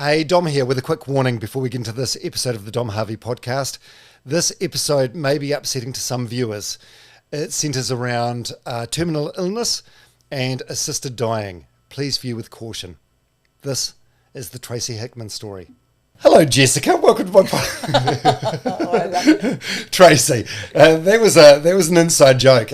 Hey, Dom here with a quick warning before we get into this episode of the Dom Harvey Podcast. This episode may be upsetting to some viewers. It centres around terminal illness and assisted dying. Please view with caution. This is the Tracy Hickman story. Hello, Jessica. Welcome to my podcast. Tracy, that was an inside joke.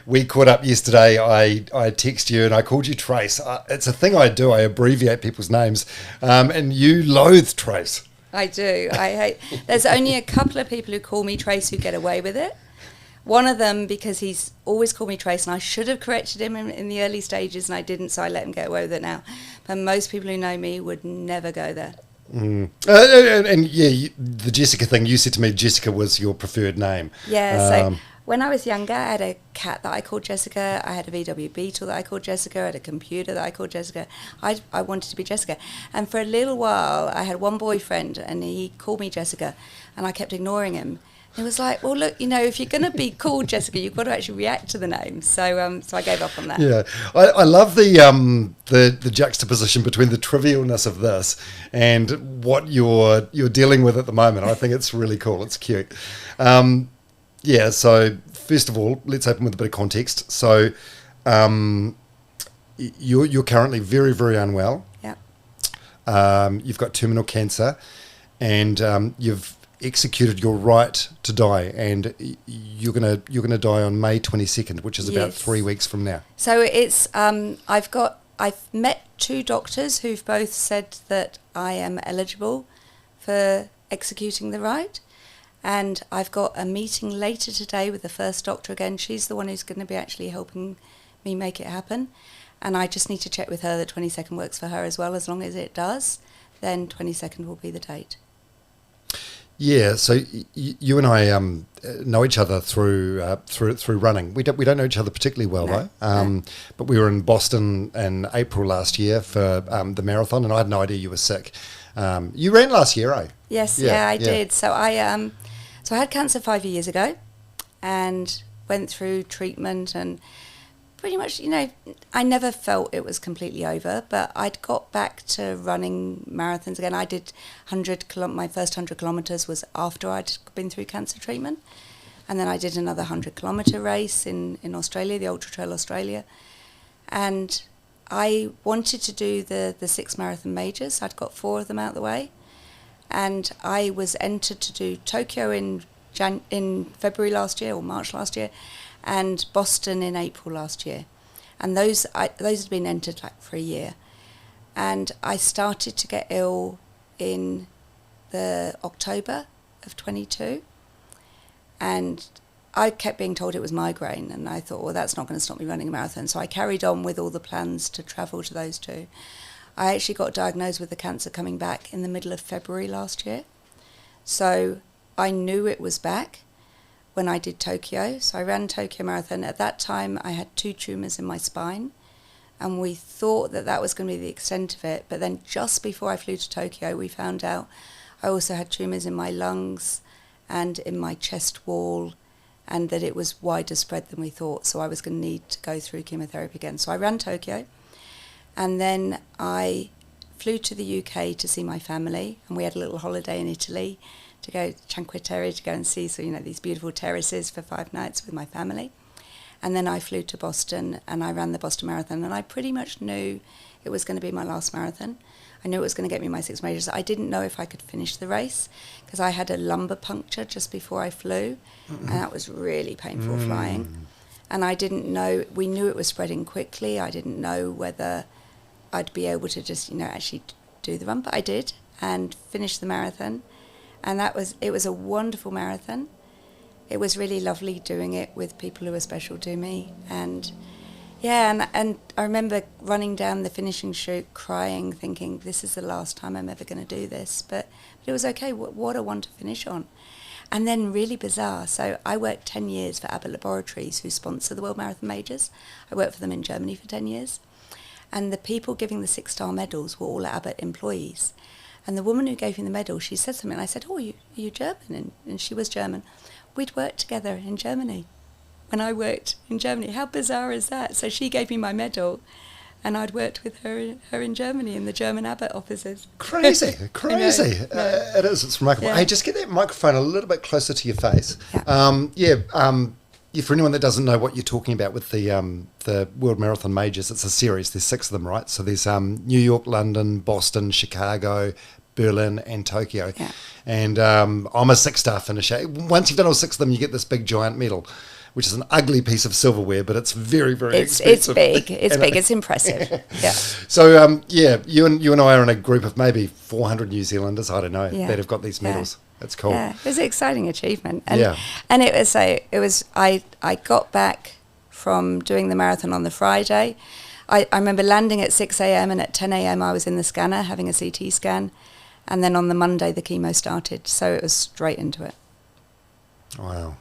We caught up yesterday. I texted you and I called you Trace. It's a thing I do. I abbreviate people's names, and you loathe Trace. I do. I hate. There's only a couple of people who call me Trace who get away with it. One of them, because he's always called me Trace, and I should have corrected him in the early stages, and I didn't, so I let him get away with it now. But most people who know me would never go there. And the Jessica thing, you said to me Jessica was your preferred name. Yeah, so when I was younger, I had a cat that I called Jessica, I had a VW Beetle that I called Jessica, I had a computer that I called Jessica. I wanted to be Jessica. And for a little while, I had one boyfriend, and he called me Jessica, and I kept ignoring him. It was like, well, look, if you're going to be called Jessica, you've got to actually react to the name. So I gave up on that. Yeah, I love the juxtaposition between the trivialness of this and what you're dealing with at the moment. I think it's really cool. It's cute. So first of all, let's open with a bit of context. So you're currently very, very unwell. Yeah. You've got terminal cancer, and you've executed your right to die, and you're gonna die on May 22nd, which is about 3 weeks from now. So it's I've met two doctors who've both said that I am eligible for executing the right, and I've got a meeting later today with the first doctor again. She's the one who's going to be actually helping me make it happen, and I just need to check with her that 22nd works for her as well. As long as it does, then 22nd will be the date. Yeah, so you and I know each other through running. We don't know each other particularly well, though. But we were in Boston in April last year for the marathon, and I had no idea you were sick. You ran last year, eh? Yes, I did. So I had cancer 5 years ago, and went through treatment, and pretty much, I never felt it was completely over, but I'd got back to running marathons again. I did my first 100 kilometres was after I'd been through cancer treatment. And then I did another 100 kilometre race in Australia, the Ultra Trail Australia. And I wanted to do the 6 marathon majors. I'd got 4 of them out of the way. And I was entered to do Tokyo in February last year, or March last year, and Boston in April last year, and those had been entered for a year. And I started to get ill in the October of 22, and I kept being told it was migraine, and I thought, well, that's not going to stop me running a marathon. So I carried on with all the plans to travel to those two. I actually got diagnosed with the cancer coming back in the middle of February last year, so I knew it was back when I did Tokyo. So I ran Tokyo Marathon. At that time, I had 2 tumours in my spine, and we thought that was going to be the extent of it. But then just before I flew to Tokyo, we found out I also had tumours in my lungs and in my chest wall, and that it was wider spread than we thought. So I was going to need to go through chemotherapy again. So I ran Tokyo, and then I flew to the UK to see my family, and we had a little holiday in Italy to go to Cinque Terre to go and see, these beautiful terraces for 5 nights with my family. And then I flew to Boston, and I ran the Boston Marathon, and I pretty much knew it was going to be my last marathon. I knew it was going to get me my 6 majors. I didn't know if I could finish the race, because I had a lumbar puncture just before I flew, and that was really painful flying. And I didn't know, we knew it was spreading quickly. I didn't know whether I'd be able to just, actually do the run, but I did, and finished the marathon. And it was a wonderful marathon. It was really lovely doing it with people who were special to me. And and I remember running down the finishing chute crying, thinking, this is the last time I'm ever going to do this. But it was okay. What a one to finish on. And then really bizarre. So I worked 10 years for Abbott Laboratories, who sponsor the World Marathon Majors. I worked for them in Germany for 10 years. And the people giving the 6-star medals were all Abbott employees. And the woman who gave me the medal, she said something, and I said, are you German? And she was German. We'd worked together in Germany when I worked in Germany. How bizarre is that? So she gave me my medal, and I'd worked with her in Germany in the German Abbott offices. Crazy. Know. It is. It's remarkable. Yeah. Hey, just get that microphone a little bit closer to your face. For anyone that doesn't know what you're talking about with the World Marathon Majors, it's a series. There's 6 of them, right? So there's New York, London, Boston, Chicago, Berlin, and Tokyo. Yeah. And I'm a 6-star finisher. Once you've done all 6 of them, you get this big giant medal, which is an ugly piece of silverware, but it's very, very expensive. It's big. It's big. It's impressive. Yeah. So, you and I are in a group of maybe 400 New Zealanders, I don't know, that have got these medals. Yeah. That's cool. Yeah, it was an exciting achievement. And it was I got back from doing the marathon on the Friday. I remember landing at 6 a.m. and at 10 a.m. I was in the scanner having a CT scan. And then on the Monday, the chemo started. So it was straight into it. Wow.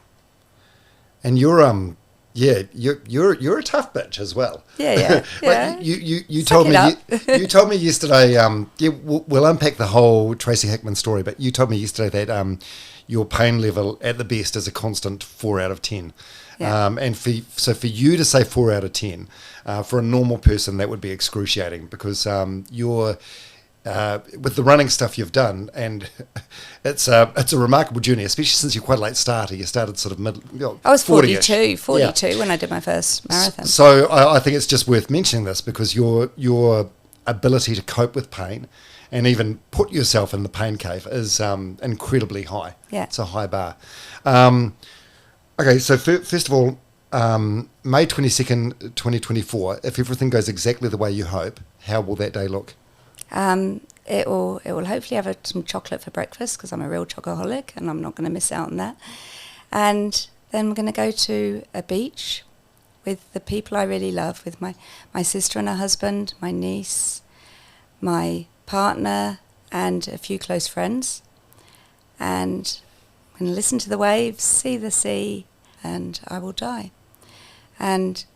And you're a tough bitch as well. Yeah. You told me you told me yesterday. We'll unpack the whole Tracy Hickman story, but you told me yesterday that your pain level at the best is a constant 4 out of 10. Yeah. And for you to say 4 out of 10, for a normal person that would be excruciating because you're. With the running stuff you've done, and it's a remarkable journey, especially since you're quite a late starter. You started sort of mid. I was 42 when I did my first marathon. So I think it's just worth mentioning this because your ability to cope with pain and even put yourself in the pain cave is incredibly high. Yeah, it's a high bar. Okay, so first of all, May 22nd, 2024. If everything goes exactly the way you hope, how will that day look? It will hopefully have some chocolate for breakfast because I'm a real chocoholic and I'm not going to miss out on that. And then we're going to go to a beach with the people I really love, with my sister and her husband, my niece, my partner, and a few close friends. And I'm going to listen to the waves, see the sea, and I will die. And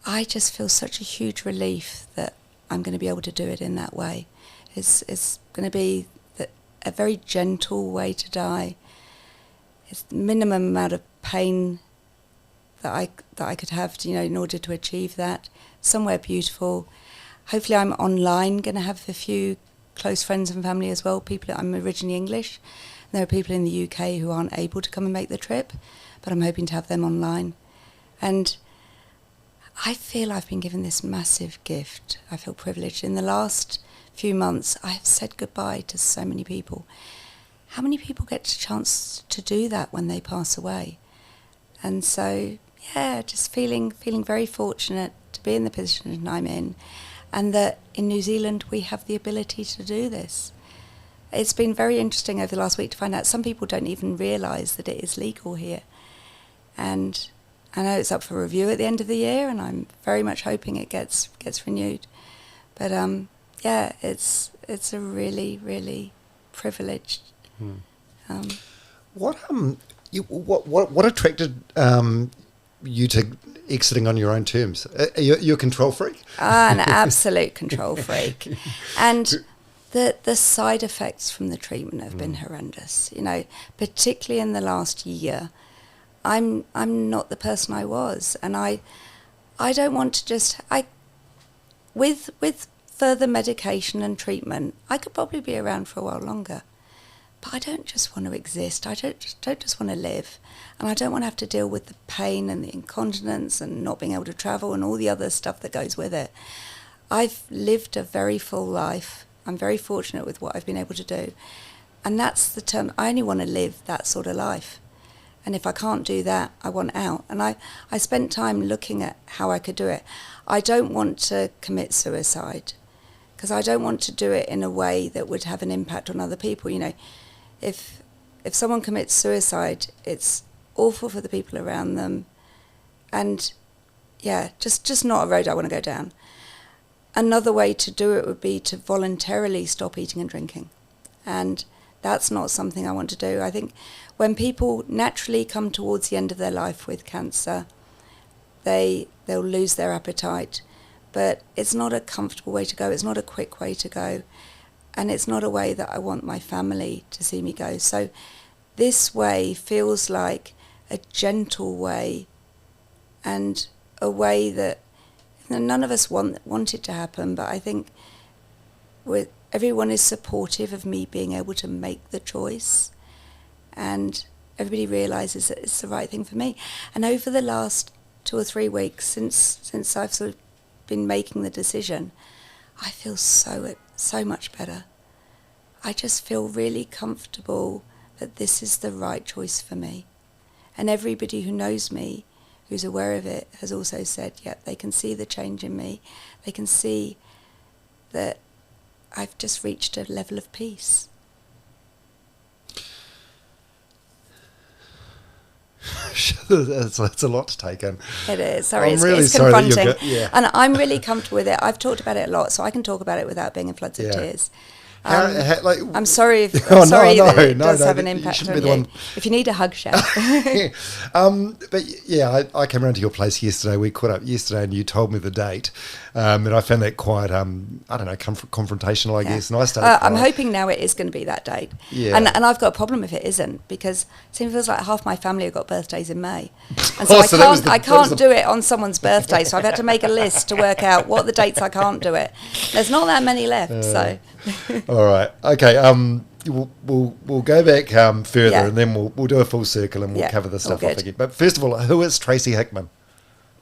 I just feel such a huge relief that I'm going to be able to do it in that way. It's going to be a very gentle way to die. It's the minimum amount of pain that I could have, in order to achieve that. Somewhere beautiful. Hopefully, I'm online going to have a few close friends and family as well. I'm originally English. And there are people in the UK who aren't able to come and make the trip, but I'm hoping to have them online. And I feel I've been given this massive gift. I feel privileged. In the last few months, I have said goodbye to so many people. How many people get a chance to do that when they pass away? And so, just feeling very fortunate to be in the position I'm in, and that in New Zealand we have the ability to do this. It's been very interesting over the last week to find out some people don't even realise that it is legal here. And I know it's up for review at the end of the year, and I'm very much hoping it gets renewed. But it's a really, really privileged. What attracted you to exiting on your own terms? You're a control freak? An absolute control freak, and the side effects from the treatment have been horrendous. Particularly in the last year. I'm not the person I was, and I don't want to with further medication and treatment, I could probably be around for a while longer, but I don't just want to exist. I don't just want to live, and I don't want to have to deal with the pain and the incontinence and not being able to travel and all the other stuff that goes with it. I've lived a very full life. I'm very fortunate with what I've been able to do, and that's the term. I only want to live that sort of life. And if I can't do that, I want out. And I spent time looking at how I could do it. I don't want to commit suicide because I don't want to do it in a way that would have an impact on other people. If someone commits suicide, it's awful for the people around them. And just not a road I want to go down. Another way to do it would be to voluntarily stop eating and drinking. And that's not something I want to do. I think when people naturally come towards the end of their life with cancer, they'll lose their appetite. But it's not a comfortable way to go. It's not a quick way to go. And it's not a way that I want my family to see me go. So this way feels like a gentle way, and a way that none of us want it to happen, but I think everyone is supportive of me being able to make the choice, and everybody realises that it's the right thing for me. And over the last 2 or 3 weeks since I've sort of been making the decision, I feel so much better. I just feel really comfortable that this is the right choice for me. And everybody who knows me, who's aware of it, has also said, yep, they can see the change in me. They can see that I've just reached a level of peace. It's a lot to take in. It is. Sorry, I'm really it's sorry confronting. that yeah. And I'm really comfortable with it. I've talked about it a lot, so I can talk about it without being in floods of tears. I'm sorry if that it does have an impact on you. If you need a hug, shout. But yeah, I came around to your place yesterday. We caught up yesterday, and you told me the date, and I found that quite, I don't know, confrontational, I guess. And I started. I'm hoping now it is going to be that date. Yeah. And I've got a problem if it isn't, because it feels like half my family have got birthdays in May, and so I can't do it on someo's birthday. So I've had to make a list to work out what the dates I can't do it. There's not that many left, so. All right. Okay. We'll go back further, and then we'll do a full circle, and we'll cover this stuff off again. But first of all, who is Tracy Hickman?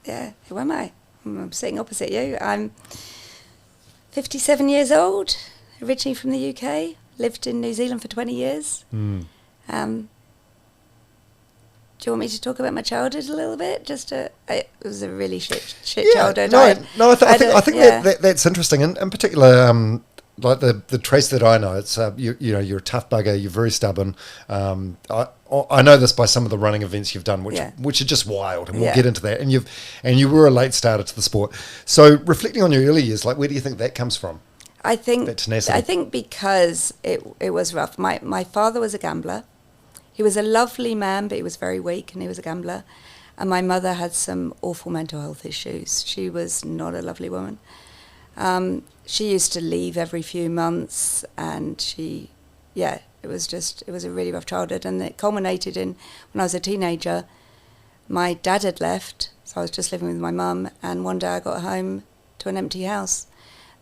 Yeah. Who am I? I'm sitting opposite you. I'm 57 years old, originally from the UK. Lived in New Zealand for 20 years. Do you want me to talk about my childhood a little bit? It was a really shit childhood. I think that's interesting, in particular. Like the Trace that I know, it's you're a tough bugger. You're very stubborn. I know this by some of the running events you've done, which are just wild, and we'll get into that. And you were a late starter to the sport. So reflecting on your early years, like where do you think that comes from? I think that tenacity. I think because it was rough. My father was a gambler. He was a lovely man, but he was very weak, and he was a gambler. And my mother had some awful mental health issues. She was not a lovely woman. She used to leave every few months, and it was a really rough childhood, and it culminated in when I was a teenager. My dad had left, so I was just living with my mum, and one day I got home to an empty house.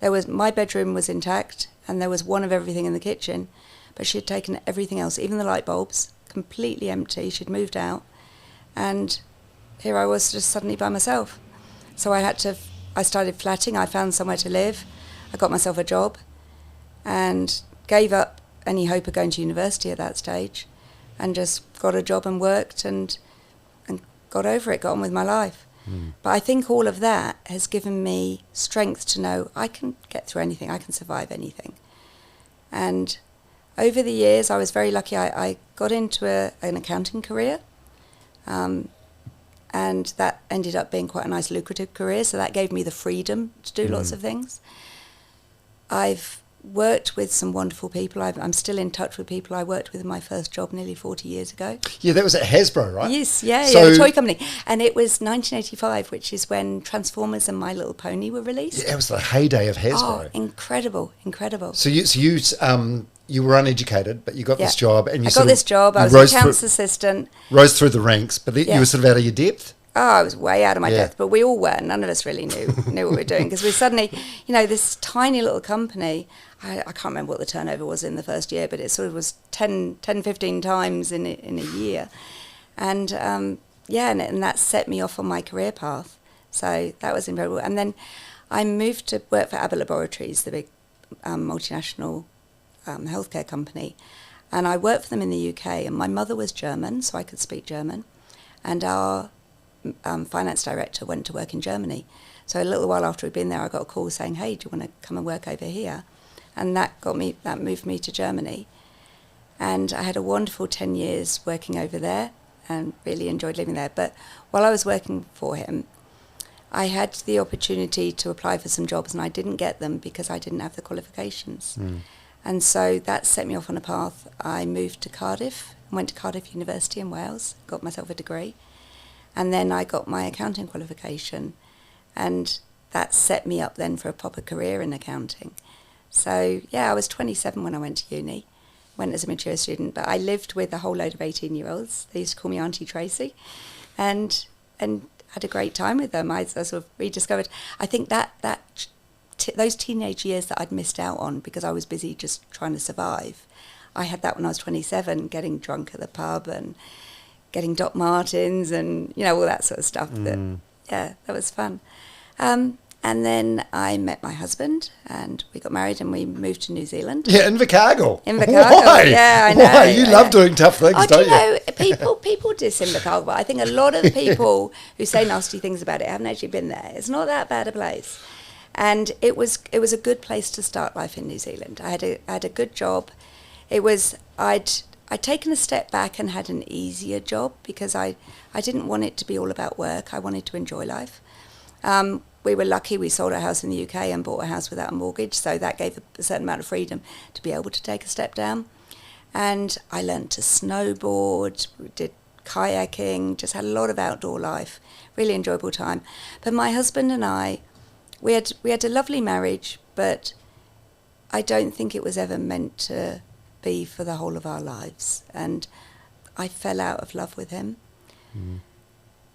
My bedroom was intact, and there was one of everything in the kitchen, but she had taken everything else, even the light bulbs, completely empty. She'd moved out, and here I was just suddenly by myself. So I started flatting. I found somewhere to live. I got myself a job and gave up any hope of going to university at that stage, and just got a job and worked and got over it, got on with my life. But I think all of that has given me strength to know I can get through anything, I can survive anything. And over the years, I was very lucky. I got into an accounting career, and that ended up being quite a nice lucrative career, so that gave me the freedom to do lots of things. I've worked with some wonderful people. I'm still in touch with people I worked with in my first job nearly 40 years ago. Yeah, that was at Hasbro, right? Yes, the toy company. And it was 1985, which is when Transformers and My Little Pony were released. Yeah, it was the heyday of Hasbro. Oh, incredible. So you were uneducated, but you got this job, and I was an accounts assistant. Rose through the ranks, but you were sort of out of your depth. Oh, I was way out of my depth, but we all were. None of us really knew what we were doing, because we suddenly, this tiny little company, I can't remember what the turnover was in the first year, but it sort of was 10, 15 times in a year. And, and that set me off on my career path. So that was incredible. And then I moved to work for Abbott Laboratories, the big multinational healthcare company. And I worked for them in the UK, and my mother was German, so I could speak German. And our finance director went to work in Germany. So a little while after we'd been there, I got a call saying, hey, do you want to come and work over here? And that moved me to Germany. And I had a wonderful 10 years working over there and really enjoyed living there. But while I was working for him, I had the opportunity to apply for some jobs, and I didn't get them because I didn't have the qualifications. And so that set me off on a path. I moved to Cardiff, went to Cardiff University in Wales, got myself a degree. And then I got my accounting qualification, and that set me up then for a proper career in accounting. So, I was 27 when I went to uni, went as a mature student, but I lived with a whole load of 18-year-olds. They used to call me Auntie Tracy. And had a great time with them. I sort of rediscovered. I think those teenage years that I'd missed out on because I was busy just trying to survive. I had that when I was 27, getting drunk at the pub and getting Doc Martens and, you know, all that sort of stuff. That was fun. And then I met my husband and we got married and we moved to New Zealand. Yeah, in Invercargill. Why? Yeah, I know. Why? You love doing tough things, don't you? People diss Invercargill, but I think a lot of people who say nasty things about it haven't actually been there. It's not that bad a place. And it was a good place to start life in New Zealand. I had a good job. I'd taken a step back and had an easier job because I didn't want it to be all about work. I wanted to enjoy life. We were lucky we sold our house in the UK and bought a house without a mortgage, so that gave a certain amount of freedom to be able to take a step down. And I learned to snowboard, we did kayaking, just had a lot of outdoor life, really enjoyable time. But my husband and I, we had a lovely marriage, but I don't think it was ever meant to be for the whole of our lives. And I fell out of love with him.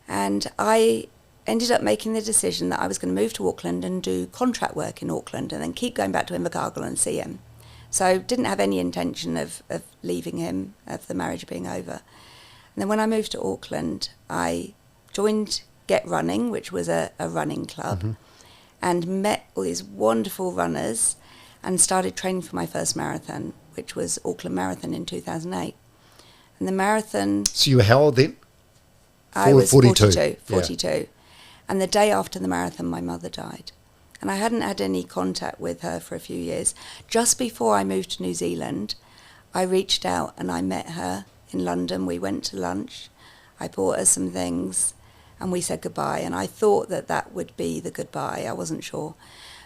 And I ended up making the decision that I was going to move to Auckland and do contract work in Auckland and then keep going back to Invercargill and see him. So didn't have any intention of leaving him, of the marriage being over. And then when I moved to Auckland, I joined Get Running, which was a running club, and met all these wonderful runners and started training for my first marathon, which was Auckland Marathon in 2008. And the marathon... So you were how old then? I was 42. Yeah. And the day after the marathon, my mother died. And I hadn't had any contact with her for a few years. Just before I moved to New Zealand, I reached out and I met her in London. We went to lunch. I bought her some things and we said goodbye. And I thought that would be the goodbye. I wasn't sure.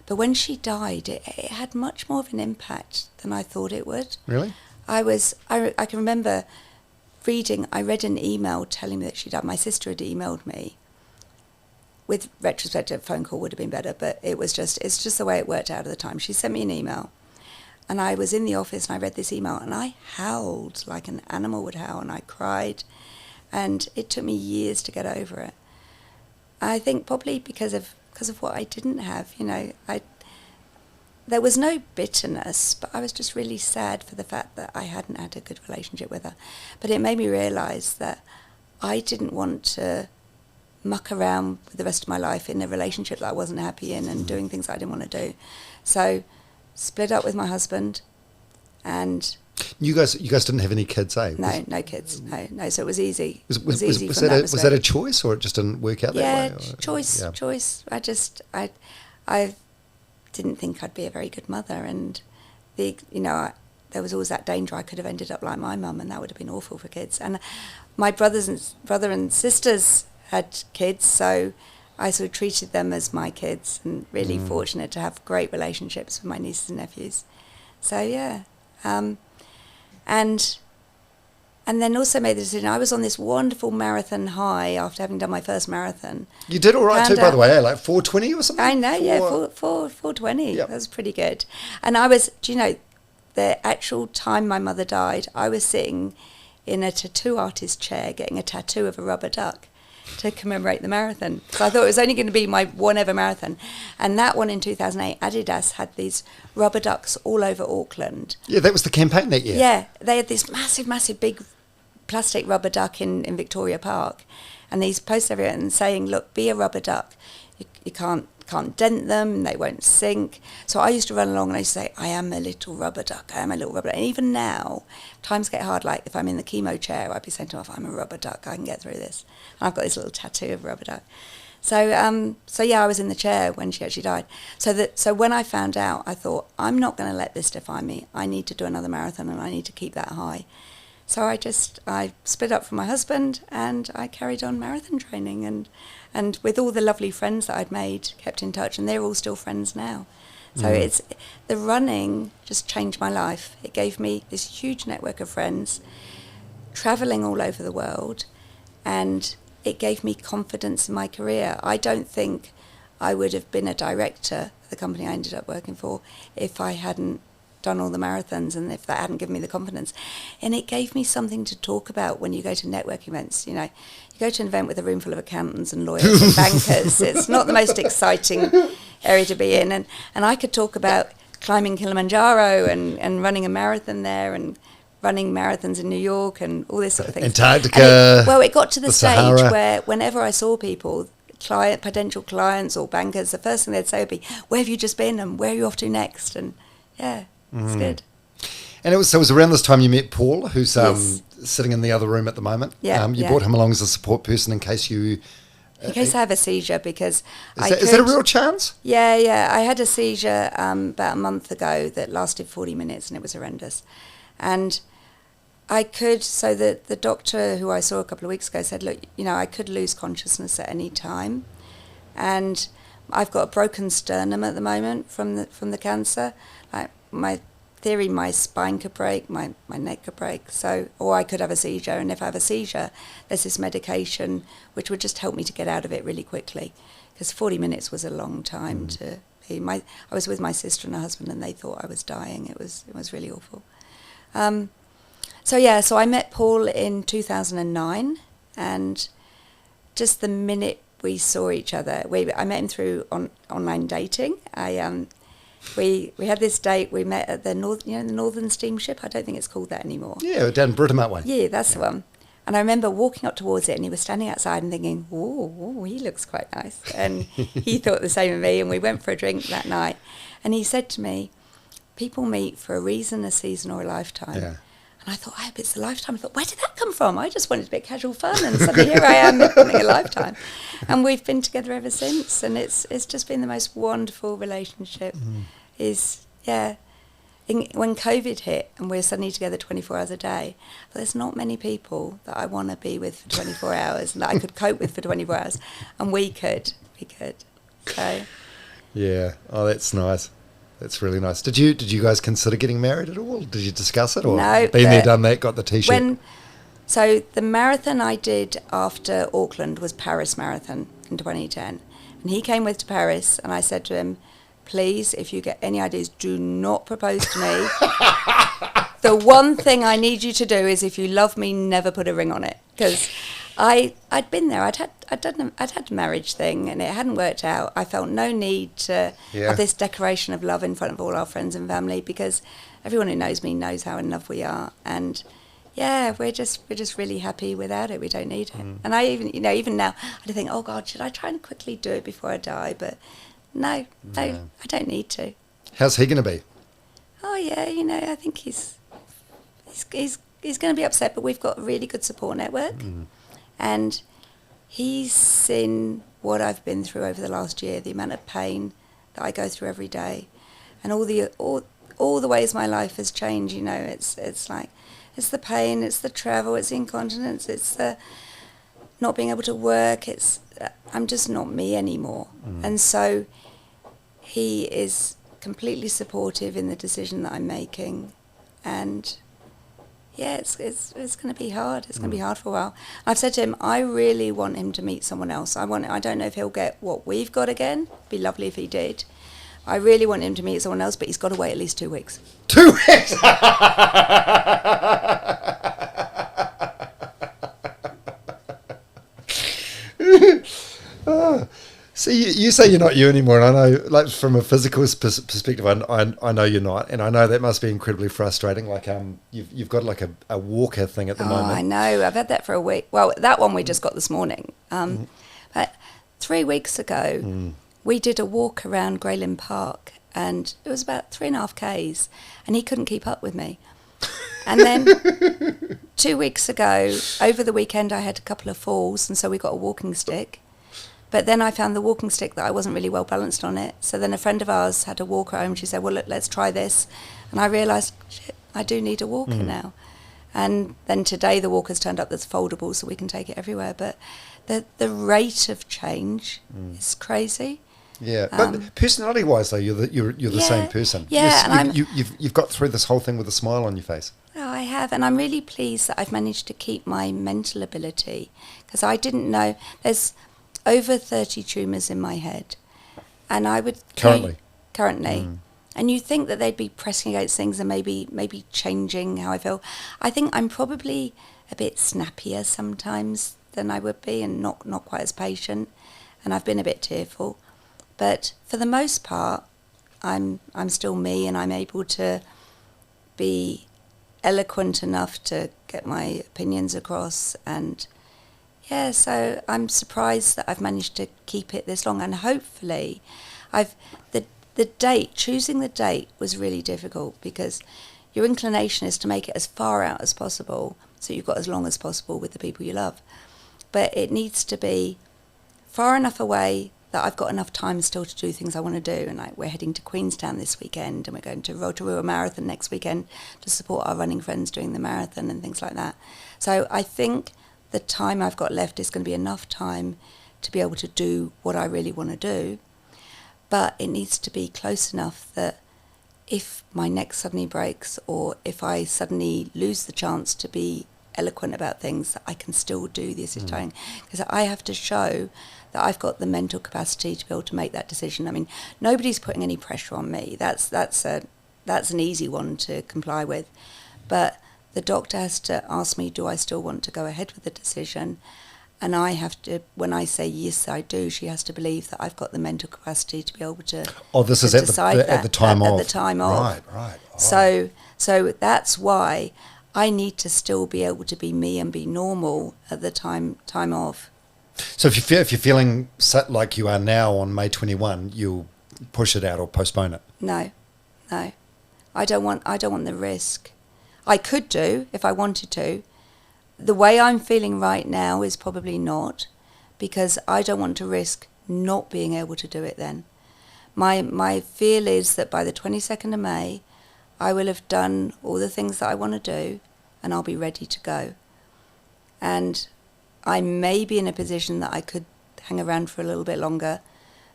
But when she died, it had much more of an impact than I thought it would. Really? I can remember I read an email telling me that she died. My sister had emailed me. With retrospect, a phone call would have been better, but it's just the way it worked out at the time. She sent me an email, and I was in the office, and I read this email, and I howled like an animal would howl, and I cried, and it took me years to get over it. I think probably because of what I didn't have, you know. There was no bitterness, but I was just really sad for the fact that I hadn't had a good relationship with her. But it made me realise that I didn't want to muck around with the rest of my life in a relationship that I wasn't happy in and doing things I didn't want to do. So split up with my husband, and you guys didn't have any kids, eh? No kids. No. So it was easy. Was Was that a choice, or it just didn't work out that way? Yeah, choice. I didn't think I'd be a very good mother, and there was always that danger I could have ended up like my mum, and that would have been awful for kids. And my brother and sisters had kids, so I sort of treated them as my kids, and really fortunate to have great relationships with my nieces and nephews. So yeah, and then also made the decision. I was on this wonderful marathon high after having done my first marathon. You did all right too, by the way, like 4:20 or something? I know, 4:20. Yep. That was pretty good. And I was, the actual time my mother died, I was sitting in a tattoo artist chair getting a tattoo of a rubber duck to commemorate the marathon. So I thought it was only going to be my one ever marathon. And that one in 2008, Adidas had these rubber ducks all over Auckland. Yeah, that was the campaign that year. Yeah, they had this massive big plastic rubber duck in Victoria Park. And these posters everywhere and saying, look, be a rubber duck. You can't dent them, they won't sink. So I used to run along and I used to say, I am a little rubber duck, I am a little rubber duck. And even now, times get hard, like if I'm in the chemo chair, I'd be saying to myself, I'm a rubber duck, I can get through this. And I've got this little tattoo of a rubber duck. So yeah, I was in the chair when she actually died. So when I found out, I thought, I'm not going to let this define me. I need to do another marathon and I need to keep that high. So I split up from my husband and I carried on marathon training and with all the lovely friends that I'd made, kept in touch, and they're all still friends now. So it's the running just changed my life. It gave me this huge network of friends, travelling all over the world, and it gave me confidence in my career. I don't think I would have been a director of the company I ended up working for if I hadn't done all the marathons and if that hadn't given me the confidence. And it gave me something to talk about when you go to networking events. You go to an event with a room full of accountants and lawyers and bankers. It's not the most exciting area to be in. And I could talk about climbing Kilimanjaro and running a marathon there and running marathons in New York and all this sort of thing. Antarctica. It got to the stage Sahara. where whenever I saw people, potential clients or bankers, the first thing they'd say would be, "Where have you just been and where are you off to next?" And it's good. And it was around this time you met Paul, who's Yes. sitting in the other room at the moment. Yeah, You brought him along as a support person in case you... In case I have a seizure, because Is that a real chance? Yeah. I had a seizure about a month ago that lasted 40 minutes and it was horrendous. And so the doctor who I saw a couple of weeks ago said, look, I could lose consciousness at any time. And I've got a broken sternum at the moment from the cancer. Like my theory, my spine could break, my neck could break. Or I could have a seizure. And if I have a seizure, there's this medication which would just help me to get out of it really quickly. Because 40 minutes was a long time to be. I was with my sister and her husband and they thought I was dying. It was really awful. So I met Paul in 2009, and just the minute we saw each other, I met him through online dating. We had this date. We met at the Northern Steamship. I don't think it's called that anymore. Yeah, down Britomart way. Yeah, that's the one. And I remember walking up towards it, and he was standing outside and thinking, "Oh, he looks quite nice." And he thought the same of me. And we went for a drink that night, and he said to me, "People meet for a reason, a season, or a lifetime." Yeah. And I thought, I hope it's a lifetime. I thought, where did that come from? I just wanted a bit of casual fun, and suddenly here I am having a lifetime. And we've been together ever since, and it's just been the most wonderful relationship. When COVID hit and we're suddenly together 24 hours a day, there's not many people that I want to be with for 24 hours and that I could cope with for 24 hours, and we could. So. Yeah. Oh, that's nice. That's really nice. Did you guys consider getting married at all? Did you discuss it? Or No. Been there, done that, got the T-shirt? So the marathon I did after Auckland was Paris Marathon in 2010. And he came with to Paris and I said to him, please, if you get any ideas, do not propose to me. The one thing I need you to do is if you love me, never put a ring on it. Because I'd been there. I'd had a marriage thing and it hadn't worked out. I felt no need to have this declaration of love in front of all our friends and family, because everyone who knows me knows how in love we are. And we're just really happy without it. We don't need it. And I even now I think, oh God, should I try and quickly do it before I die? But no, I don't need to. How's he going to be? Oh yeah, I think he's going to be upset, but we've got a really good support network. And he's seen what I've been through over the last year, the amount of pain that I go through every day, and all the ways my life has changed. It's like, it's the pain, it's the travel, it's the incontinence, it's the not being able to work. I'm just not me anymore. And so he is completely supportive in the decision that I'm making, and it's going to be hard. It's going to be hard for a while. I've said to him, I really want him to meet someone else. I don't know if he'll get what we've got again. It'd be lovely if he did. I really want him to meet someone else, but he's got to wait at least 2 weeks. 2 weeks? So you say you're not you anymore, and I know, like, from a physical perspective, I know you're not, and I know that must be incredibly frustrating. Like, you've got like a walker thing at the moment. I know. I've had that for a week. Well, that one we just got this morning. But 3 weeks ago, we did a walk around Grayland Park, and it was about 3.5 k's, and he couldn't keep up with me. And then 2 weeks ago, over the weekend, I had a couple of falls, and so we got a walking stick. But then I found the walking stick that I wasn't really well balanced on it. So then a friend of ours had a walker at home. She said, well, look, let's try this. And I realised, shit, I do need a walker now. And then today the walker's turned up that's foldable so we can take it everywhere. But the rate of change is crazy. Yeah, but personality-wise, though, you're the same person. Yeah, yes, you've got through this whole thing with a smile on your face. Oh, I have, and I'm really pleased that I've managed to keep my mental ability, because I didn't know there's over 30 tumours in my head, and I would currently, And you think that they'd be pressing against things and maybe changing how I feel. I think I'm probably a bit snappier sometimes than I would be, and not quite as patient. And I've been a bit tearful. But for the most part, I'm still me, and I'm able to be eloquent enough to get my opinions across. And yeah, so I'm surprised that I've managed to keep it this long. And hopefully, choosing the date was really difficult, because your inclination is to make it as far out as possible, so you've got as long as possible with the people you love. But it needs to be far enough away that I've got enough time still to do things I want to do. And we're heading to Queenstown this weekend, and we're going to Rotorua Marathon next weekend to support our running friends doing the marathon and things like that. So I think the time I've got left is going to be enough time to be able to do what I really want to do. But it needs to be close enough that if my neck suddenly breaks, or if I suddenly lose the chance to be eloquent about things, that I can still do the assisted dying. Because I have to show that I've got the mental capacity to be able to make that decision. I mean, nobody's putting any pressure on me. That's an easy one to comply with. But the doctor has to ask me, do I still want to go ahead with the decision? And I have to, when I say yes, I do, she has to believe that I've got the mental capacity to be able to. Oh, this is at the time of. At the time of. Right. Oh. So that's why I need to still be able to be me and be normal at the time of. So if you're feeling like you are now on May 21, you'll push it out or postpone it. No, I don't want the risk. I could do if I wanted to. The way I'm feeling right now is probably not, because I don't want to risk not being able to do it then. My feel is that by the 22nd of May, I will have done all the things that I want to do, and I'll be ready to go. And I may be in a position that I could hang around for a little bit longer,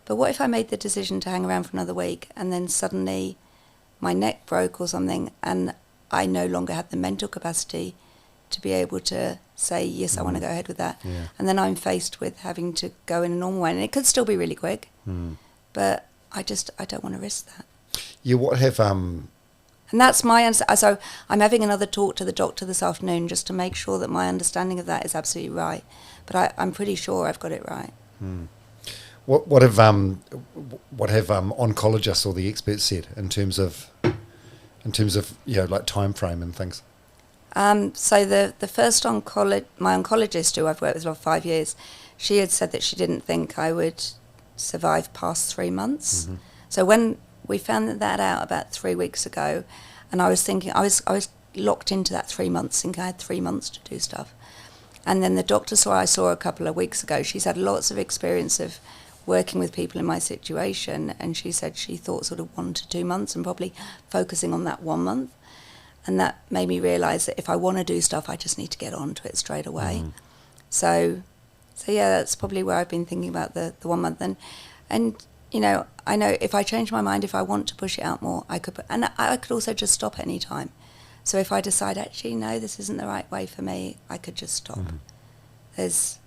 but what if I made the decision to hang around for another week, and then suddenly my neck broke or something, and I no longer had the mental capacity to be able to say, yes, I want to go ahead with that. Yeah. And then I'm faced with having to go in a normal way. And it could still be really quick, but I don't want to risk that. Yeah, what have... And that's my answer. So I'm having another talk to the doctor this afternoon just to make sure that my understanding of that is absolutely right. But I'm pretty sure I've got it right. What have oncologists or the experts said in terms of like time frame and things? So the first my oncologist, who I've worked with for 5 years, she had said that she didn't think I would survive past 3 months. Mm-hmm. So when we found that out about 3 weeks ago, and I was thinking, I was locked into that 3 months, thinking I had 3 months to do stuff. And then the doctor I saw a couple of weeks ago, she's had lots of experience of working with people in my situation, and she said she thought sort of 1 to 2 months, and probably focusing on that 1 month. And that made me realise that if I want to do stuff, I just need to get on to it straight away. So yeah, that's probably where I've been thinking about the 1 month. And you know, I know if I change my mind, if I want to push it out more, I could. And I could also just stop at any time. So if I decide, actually, no, this isn't the right way for me, I could just stop. There's,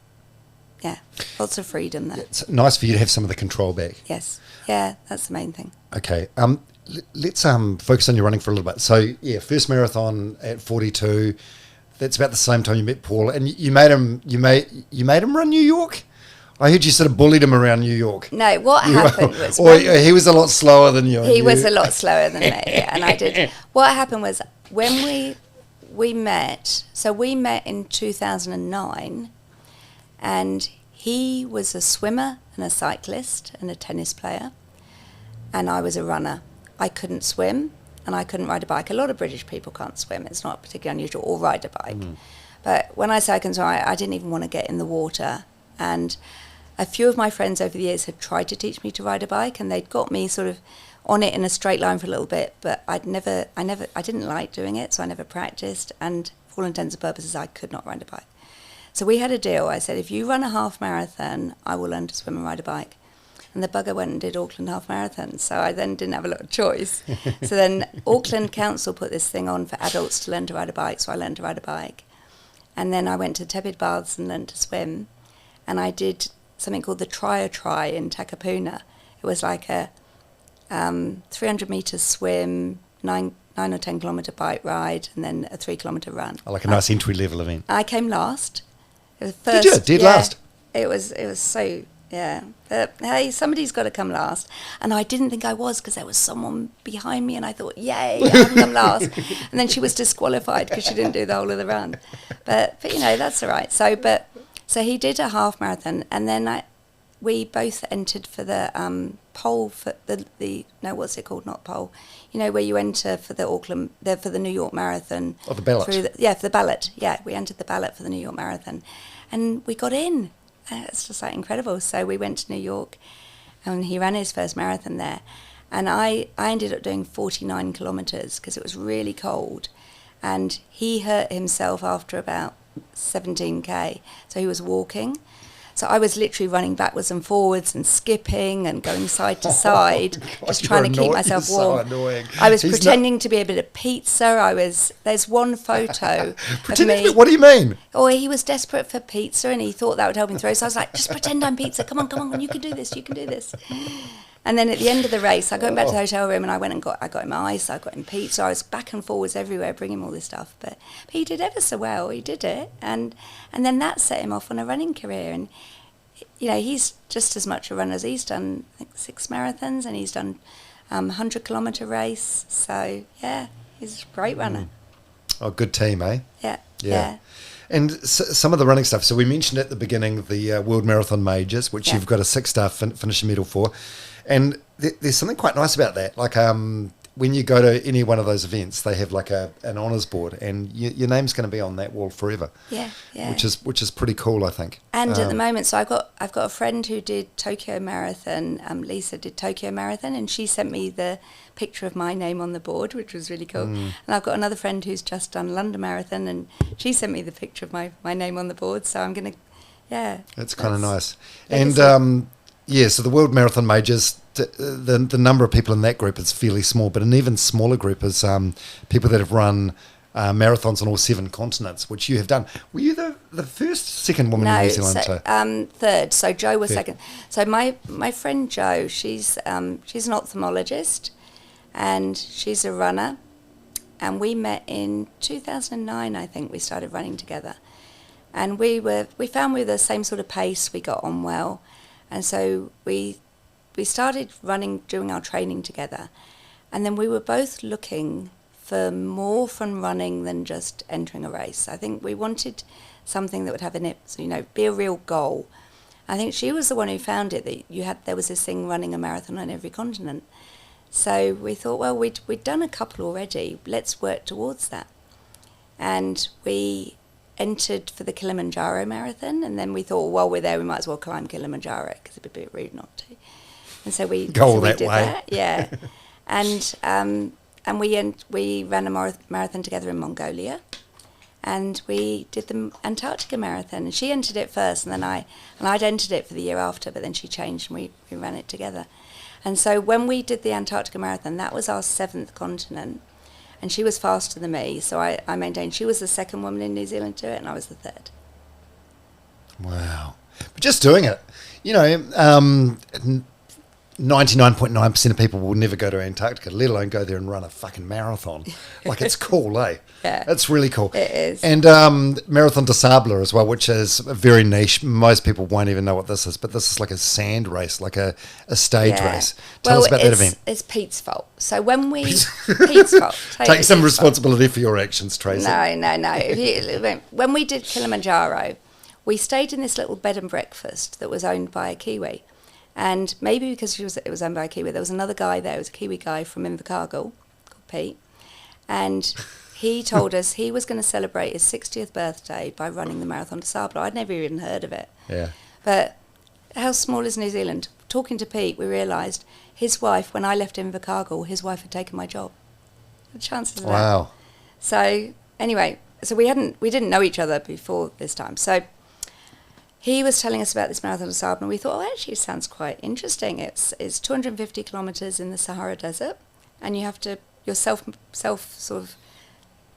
lots of freedom there. It's nice for you to have some of the control back. Yes. Yeah, that's the main thing. Okay. Let's focus on your running for a little bit. So yeah, first marathon at 42. That's about the same time you met Paul, and you made him run New York. I heard you sort of bullied him around New York. No, what happened was, he was a lot slower than you. He was a lot slower than me, and I did. What happened was when we met. So we met in 2009, and he was a swimmer and a cyclist and a tennis player, and I was a runner. I couldn't swim, and I couldn't ride a bike. A lot of British people can't swim. It's not particularly unusual, or ride a bike. But when I say I can swim, I didn't even want to get in the water. And a few of my friends over the years had tried to teach me to ride a bike, and they'd got me sort of on it in a straight line for a little bit, but I didn't like doing it, so I never practiced. And for all intents and purposes, I could not ride a bike. So we had a deal. I said, if you run a half marathon, I will learn to swim and ride a bike. And the bugger went and did Auckland half marathon, so I then didn't have a lot of choice. So then Auckland Council put this thing on for adults to learn to ride a bike, so I learned to ride a bike. And then I went to Tepid Baths and learned to swim, and I did something called the Try in Takapuna. It was like a 300 metres swim, 9 or 10 kilometre bike ride, and then a 3 kilometre run. Like a nice entry level event. I came last. It was first. Did you? Dead last? It was so, yeah. But hey, somebody's got to come last. And I didn't think I was, because there was someone behind me, and I thought, yay, I haven't come last. And then she was disqualified because she didn't do the whole of the run. But you know, that's all right. So he did a half marathon, and then we both entered for the pole for the no, what's it called? Not pole. You know, where you enter for the Auckland, for the New York Marathon. Oh, the ballot. For the ballot. Yeah, we entered the ballot for the New York Marathon, and we got in. It's just like incredible. So we went to New York, and he ran his first marathon there, and I ended up doing 49 kilometres because it was really cold, and he hurt himself after about 17k, so he was walking. So I was literally running backwards and forwards and skipping and going side to side, just trying to keep myself warm. So annoying. I was pretending to be a bit of pizza. There's one photo of me. What do you mean? Oh, he was desperate for pizza, and he thought that would help him through. So I was like, just pretend I'm pizza. Come on, you can do this. And then at the end of the race, I got him back to the hotel room, and I got him ice, I got him pizza. I was back and forwards everywhere, bringing him all this stuff. But he did ever so well. He did it, and then that set him off on a running career. And you know, he's just as much a runner as he's done, I think, 6 marathons, and he's done 100-kilometre race. So yeah, he's a great runner. Oh, good team, eh? Yeah. And some of the running stuff. So we mentioned at the beginning the World Marathon Majors, which you've got a 6-star finishing medal for. And there's something quite nice about that. Like when you go to any one of those events, they have like an honours board, and your name's going to be on that wall forever. Yeah. Which is pretty cool, I think. And at the moment, so I've got a friend who did Tokyo Marathon. Lisa did Tokyo Marathon, and she sent me the picture of my name on the board, which was really cool. And I've got another friend who's just done London Marathon, and she sent me the picture of my name on the board. So I'm going to, That's kind of nice. And so the World Marathon Majors, the number of people in that group is fairly small, but an even smaller group is people that have run marathons on all 7 continents, which you have done. Were you the second woman in New Zealand? Third. So Jo was second. So my friend Jo, she's an ophthalmologist, and she's a runner, and we met in 2009. I think we started running together, and we found we were the same sort of pace. We got on well. And so we started doing our training together, and then we were both looking for more from running than just entering a race. I think we wanted something that would have be a real goal. I think she was the one who found it, that there was this thing, running a marathon on every continent. So we thought, well, we'd done a couple already. Let's work towards that. And we entered for the Kilimanjaro Marathon, and then we thought, well, while we're there, we might as well climb Kilimanjaro, because it'd be a bit rude not to. And so we did that. Yeah. And we ran a marathon together in Mongolia, and we did the Antarctica Marathon, and she entered it first, and then I'd entered it for the year after, but then she changed, and we ran it together. And so when we did the Antarctica Marathon, that was our 7th continent. And she was faster than me, so I maintained she was the second woman in New Zealand to do it, and I was the third. Wow. But just doing it, 99.9% of people will never go to Antarctica, let alone go there and run a fucking marathon. Like, it's cool, eh? Yeah. It's really cool. It is. And Marathon des Sables as well, which is very niche. Most people won't even know what this is, but this is like a sand race, like a stage race. Tell us about that event. It's Pete's fault. So when Pete's fault. Take some responsibility for your actions, Tracy. No. When we did Kilimanjaro, we stayed in this little bed and breakfast that was owned by a Kiwi. And maybe because it was owned by a Kiwi, there was another guy there. It was a Kiwi guy from Invercargill called Pete. And he told us he was going to celebrate his 60th birthday by running the Marathon des Sables. I'd never even heard of it. Yeah. But how small is New Zealand? Talking to Pete, we realised his wife, when I left Invercargill, his wife had taken my job. The chances of that. Wow. So anyway, we didn't know each other before this time. So he was telling us about this Marathon des Sables, and we thought, actually, it sounds quite interesting. It's 250 kilometres in the Sahara Desert, and you have to yourself sort of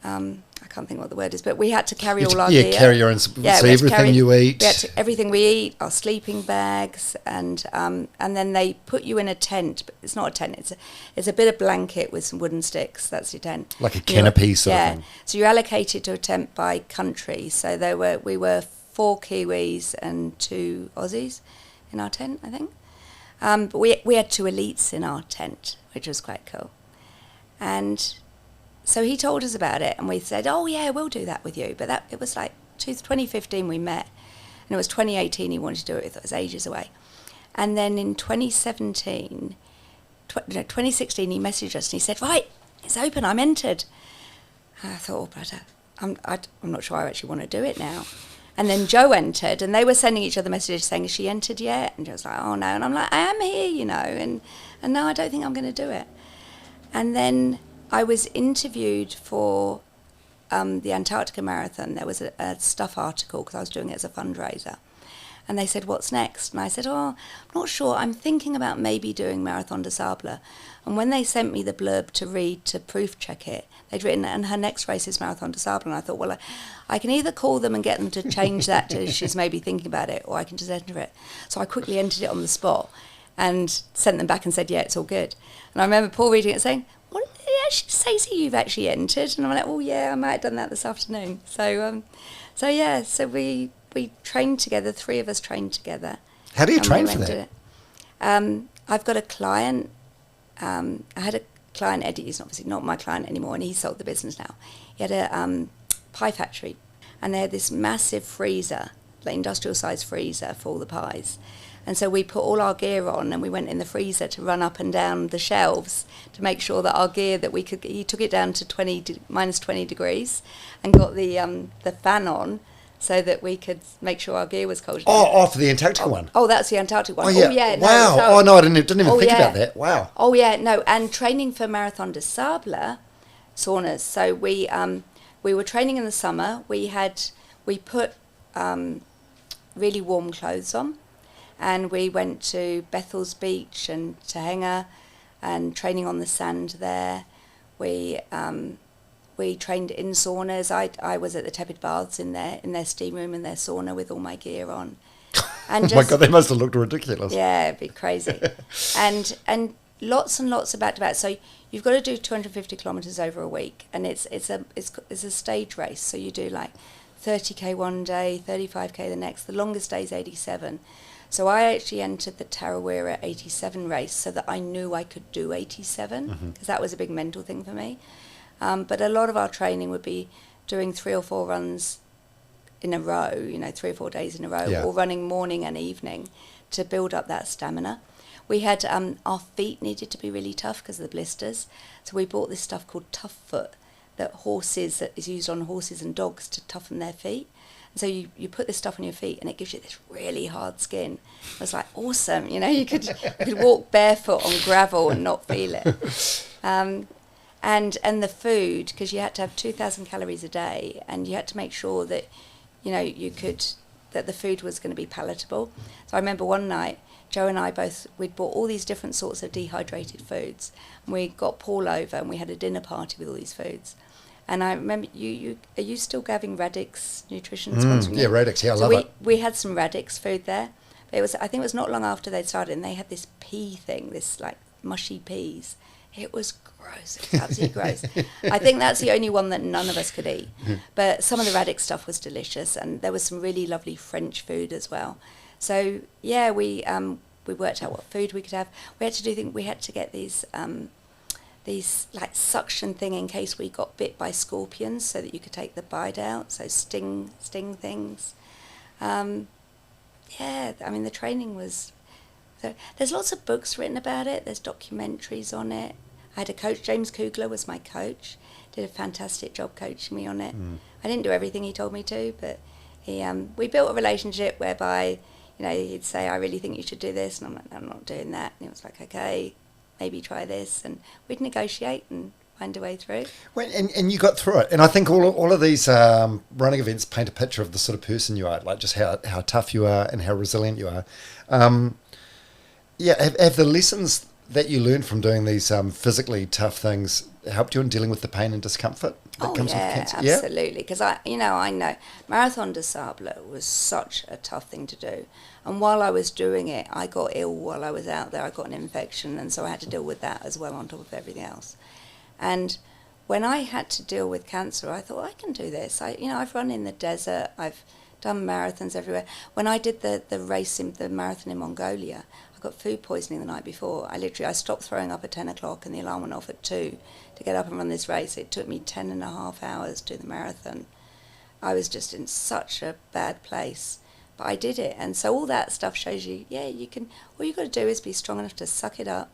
I can't think what the word is, but we had to carry all our gear. Carry on. So everything you eat. Everything we eat, our sleeping bags, and then they put you in a tent. But it's not a tent. It's a bit of blanket with some wooden sticks. That's your tent. Like a canopy sort of thing. So you're allocated to a tent by country. So we were 4 Kiwis and 2 Aussies in our tent, I think. But we had 2 elites in our tent, which was quite cool. And so he told us about it, and we said, "Oh yeah, we'll do that with you." But it was like 2015 we met, and it was 2018 he wanted to do it. It was ages away. And then in 2016 he messaged us and he said, "Right, it's open. I'm entered." And I thought, "Oh, brother, I'm not sure I actually want to do it now." And then Joe entered, and they were sending each other messages saying, "Is she entered yet?" And Joe was like, "Oh no," and I'm like, "I am here, and no, I don't think I'm going to do it." And then I was interviewed for the Antarctica Marathon. There was a stuff article because I was doing it as a fundraiser. And they said, "What's next?" And I said, "Oh, I'm not sure. I'm thinking about maybe doing Marathon des Sables." And when they sent me the blurb to read to proof check it, they'd written, "And her next race is Marathon des Sables." And I thought, well, I can either call them and get them to change that to she's maybe thinking about it, or I can just enter it. So I quickly entered it on the spot and sent them back and said, "Yeah, it's all good." And I remember Paul reading it saying, "What did it actually say to you? You've actually entered?" And I'm like, "Oh yeah, I might have done that this afternoon." So we trained together. 3 of us trained together. How do you train for that? I've got a client. I had a client, Eddie. He's obviously not my client anymore, and he sold the business now. He had a pie factory, and they had this massive freezer, like industrial size freezer for all the pies. And so we put all our gear on, and we went in the freezer to run up and down the shelves to make sure that our gear he took it down to minus 20 degrees and got the fan on so that we could make sure our gear was cold. Oh, for the Antarctica one. Oh, that's the Antarctic one. Oh yeah. Wow. No, I didn't even think about that. Wow. Oh yeah, no. And training for Marathon des Sables, saunas. So we were training in the summer. We put really warm clothes on. And we went to Bethel's Beach and Tahenga and training on the sand there. We trained in saunas. I was at the Tepid Baths in their steam room and their sauna with all my gear on. And oh my God, they must have looked ridiculous. Yeah, it'd be crazy. and lots and lots of back-to-back. So you've got to do 250 kilometres over a week, and it's a stage race. So you do like 30k one day, 35k the next. The longest day is 87. So I actually entered the Tarawera 87 race so that I knew I could do 87, because that was a big mental thing for me. But a lot of our training would be doing 3 or 4 runs in a row, 3 or 4 days in a row, or running morning and evening to build up that stamina. We had, our feet needed to be really tough because of the blisters. So we bought this stuff called Tough Foot that is used on horses and dogs to toughen their feet. So you put this stuff on your feet and it gives you this really hard skin. It was like awesome, you could walk barefoot on gravel and not feel it. And the food, because you had to have 2,000 calories a day, and you had to make sure that that the food was going to be palatable. So I remember one night Joe and I we'd bought all these different sorts of dehydrated foods, and we got Paul over and we had a dinner party with all these foods. And I remember are you still having Radix Nutrition sponsoring? Yeah, Radix. Yeah, I love it. We had some Radix food there. But I think it was not long after they'd started, and they had this pea thing, this like mushy peas. It was gross. It was absolutely gross. I think that's the only one that none of us could eat. But some of the Radix stuff was delicious, and there was some really lovely French food as well. So yeah, we worked out what food we could have. We had to do things. We had to get these like suction thing in case we got bit by scorpions, so that you could take the bite out. So sting things. Yeah, I mean the training was. So there's lots of books written about it. There's documentaries on it. I had a coach. James Kugler was my coach. Did a fantastic job coaching me on it. I didn't do everything he told me to, but we built a relationship whereby he'd say, "I really think you should do this," and I'm like, "I'm not doing that." And he was like, "Okay, maybe try this," and we'd negotiate and find a way through. Well, and you got through it. And I think all of these running events paint a picture of the sort of person you are, like just how tough you are and how resilient you are. Have the lessons that you learned from doing these physically tough things helped you in dealing with the pain and discomfort that comes with cancer? Absolutely. Because I know Marathon des Sables was such a tough thing to do, and while I was doing it, I got ill while I was out there. I got an infection, and so I had to deal with that as well on top of everything else. And when I had to deal with cancer, I thought I can do this. I've run in the desert. I've done marathons everywhere. When I did the marathon in Mongolia, I got food poisoning the night before. I stopped throwing up at 10 o'clock and the alarm went off at 2 to get up and run this race. It took me 10 and a half hours to do the marathon. I was just in such a bad place. But I did it. And so all that stuff shows you, you can, all you've got to do is be strong enough to suck it up.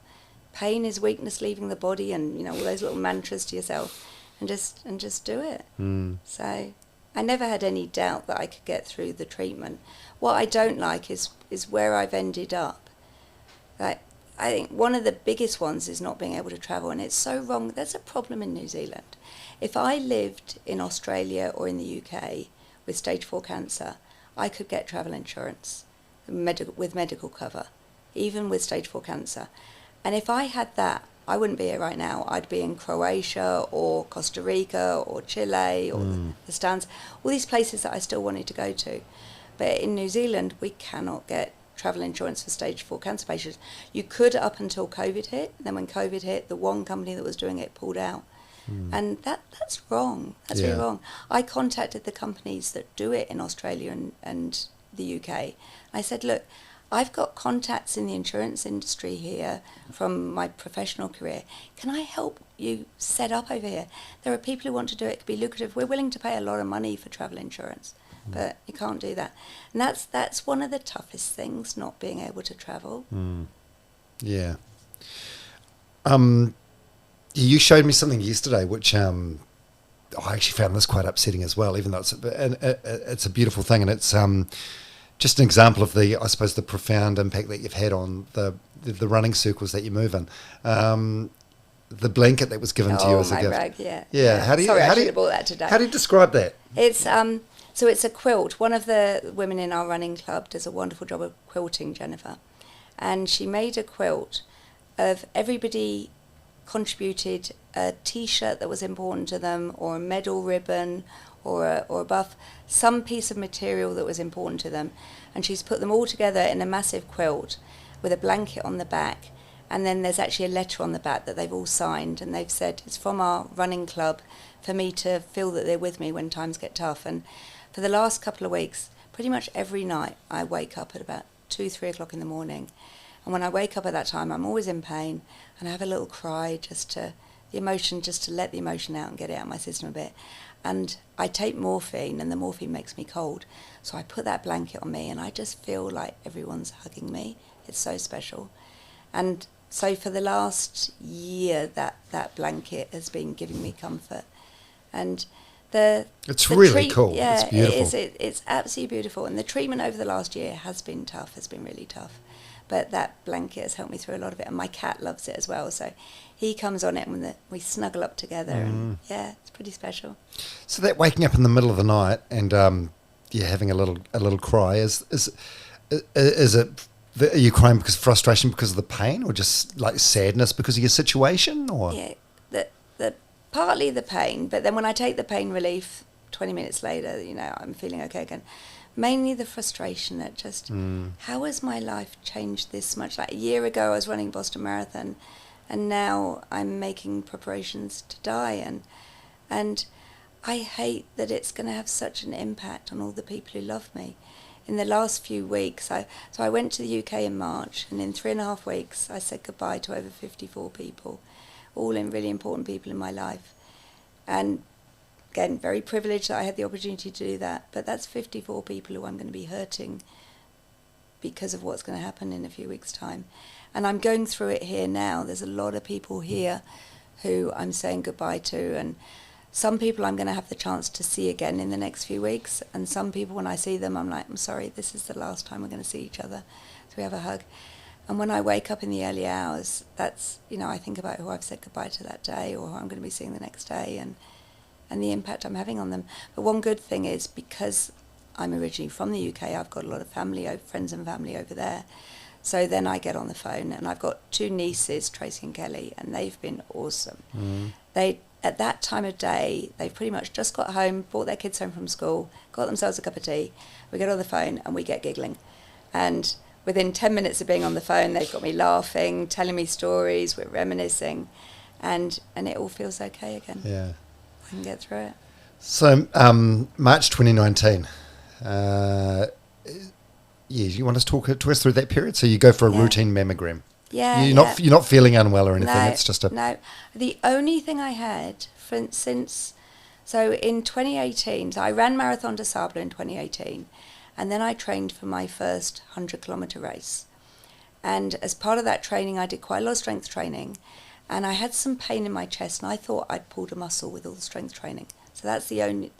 Pain is weakness leaving the body, and all those little mantras to yourself, and just do it. So I never had any doubt that I could get through the treatment. What I don't like is where I've ended up. Like, I think one of the biggest ones is not being able to travel, and it's so wrong. There's a problem in New Zealand. If I lived in Australia or in the UK with stage 4 cancer, I could get travel insurance with medical cover, even with stage 4 cancer. And if I had that, I wouldn't be here right now. I'd be in Croatia or Costa Rica or Chile or the Stands, all these places that I still wanted to go to. But in New Zealand, we cannot get travel insurance for stage 4 cancer patients. You could up until COVID hit. Then when COVID hit, the one company that was doing it pulled out. And that's wrong. That's really wrong. I contacted the companies that do it in Australia and the UK. I said, look, I've got contacts in the insurance industry here from my professional career. Can I help you set up over here? There are people who want to do it. It could be lucrative. We're willing to pay a lot of money for travel insurance, but you can't do that. And that's one of the toughest things, not being able to travel. Yeah. You showed me something yesterday, which I actually found this quite upsetting as well, even though it's a beautiful thing, and it's just an example of the profound impact that you've had on the running circles that you move in. The blanket that was given to you as a gift. Rag, yeah. Yeah. I should have bought that today. How do you describe that? It's so it's a quilt. One of the women in our running club does a wonderful job of quilting, Jennifer, and she made a quilt of everybody contributed a T-shirt that was important to them, or a medal ribbon, or a buff, some piece of material that was important to them, and she's put them all together in a massive quilt with a blanket on the back, and then there's actually a letter on the back that they've all signed, and they've said it's from our running club for me to feel that they're with me when times get tough. And for the last couple of weeks, pretty much every night I wake up at about 2-3 o'clock in the morning, and when I wake up at that time I'm always in pain, and I have a little cry just to let the emotion out and get it out of my system a bit. And I take morphine, and the morphine makes me cold. So I put that blanket on me, and I just feel like everyone's hugging me. It's so special. And so for the last year, that blanket has been giving me comfort. And it's really cool. Yeah, it's beautiful. It's absolutely beautiful. And the treatment over the last year has been tough, has been really tough. But that blanket has helped me through a lot of it. And my cat loves it as well. So he comes on it when we snuggle up together. And it's pretty special. So that waking up in the middle of the night and having a little cry, is it, are you crying because of frustration because of the pain, or just like sadness because of your situation? Or the partly the pain, but then when I take the pain relief 20 minutes later, I'm feeling okay again. Mainly the frustration at just how has my life changed this much? Like a year ago I was running Boston Marathon, and now I'm making preparations to die, and I hate that it's going to have such an impact on all the people who love me. In the last few weeks, I went to the UK in March, and in 3.5 weeks I said goodbye to over 54 people, all in really important people in my life. And again, very privileged that I had the opportunity to do that, but that's 54 people who I'm going to be hurting because of what's going to happen in a few weeks' time. And I'm going through it here now. There's a lot of people here who I'm saying goodbye to, and some people I'm going to have the chance to see again in the next few weeks, and some people, when I see them, I'm like, I'm sorry, this is the last time we're going to see each other. So we have a hug. And when I wake up in the early hours, that's, I think about who I've said goodbye to that day, or who I'm going to be seeing the next day, and the impact I'm having on them. But one good thing is, because I'm originally from the UK, I've got a lot of friends and family over there. So then I get on the phone, and I've got 2 nieces, Tracy and Kelly, and they've been awesome. They, at that time of day, they've pretty much just got home, brought their kids home from school, got themselves a cup of tea. We get on the phone and we get giggling. And within 10 minutes of being on the phone, they've got me laughing, telling me stories, we're reminiscing, and it all feels okay again. Yeah. I can get through it. So, March 2019. You want to talk to us through that period? So you go for a routine mammogram. Yeah, you're not feeling unwell or anything. No, it's just a no. The only thing I had so in 2018, so I ran Marathon des Sables in 2018, and then I trained for my first 100-kilometer race. And as part of that training, I did quite a lot of strength training, and I had some pain in my chest, and I thought I'd pulled a muscle with all the strength training. So that's the only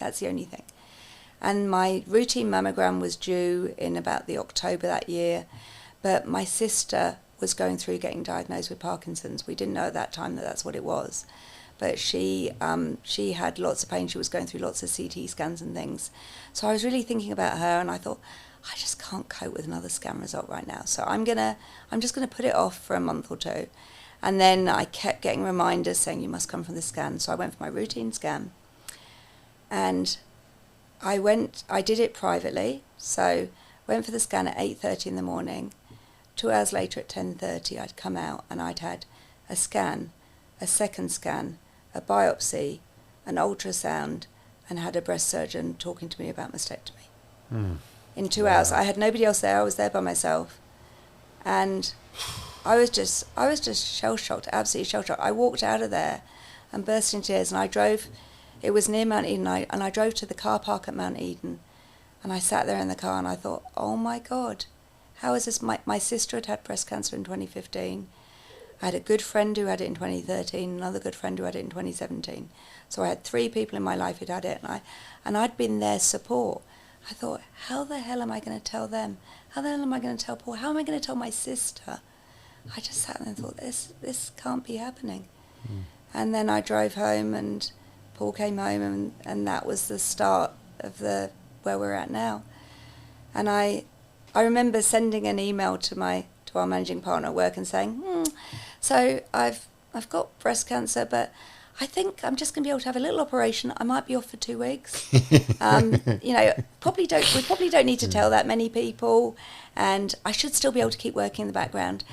thing. And my routine mammogram was due in about the October that year, but my sister was going through getting diagnosed with Parkinson's. We didn't know at that time that that's what it was, but she had lots of pain. She was going through lots of CT scans and things. So I was really thinking about her, and I thought, I just can't cope with another scan result right now. So I'm just gonna put it off for a month or two. And then I kept getting reminders saying you must come from the scan. So I went for my routine scan, and I did it privately. So went for the scan at 8:30 in the morning. 2 hours later at 10:30, I'd come out and I'd had a scan, a second scan, a biopsy, an ultrasound, and had a breast surgeon talking to me about mastectomy. In 2 hours. I had nobody else there. I was there by myself. And I was just shell-shocked, absolutely shell-shocked. I walked out of there and burst into tears, and I drove, it was near Mount Eden, and I drove to the car park at Mount Eden, and I sat there in the car and I thought, oh my God, how is this? My sister had breast cancer in 2015. I had a good friend who had it in 2013, another good friend who had it in 2017. So I had 3 people in my life who'd had it, and I'd been their support. I thought, how the hell am I going to tell them? How the hell am I going to tell Paul? How am I going to tell my sister? I just sat there and thought, this can't be happening. And then I drove home, and Paul came home, and that was the start of where we're at now. And I remember sending an email to our managing partner at work and saying, so I've got breast cancer, but I think I'm just going to be able to have a little operation. I might be off for 2 weeks. We probably don't need to tell that many people, and I should still be able to keep working in the background.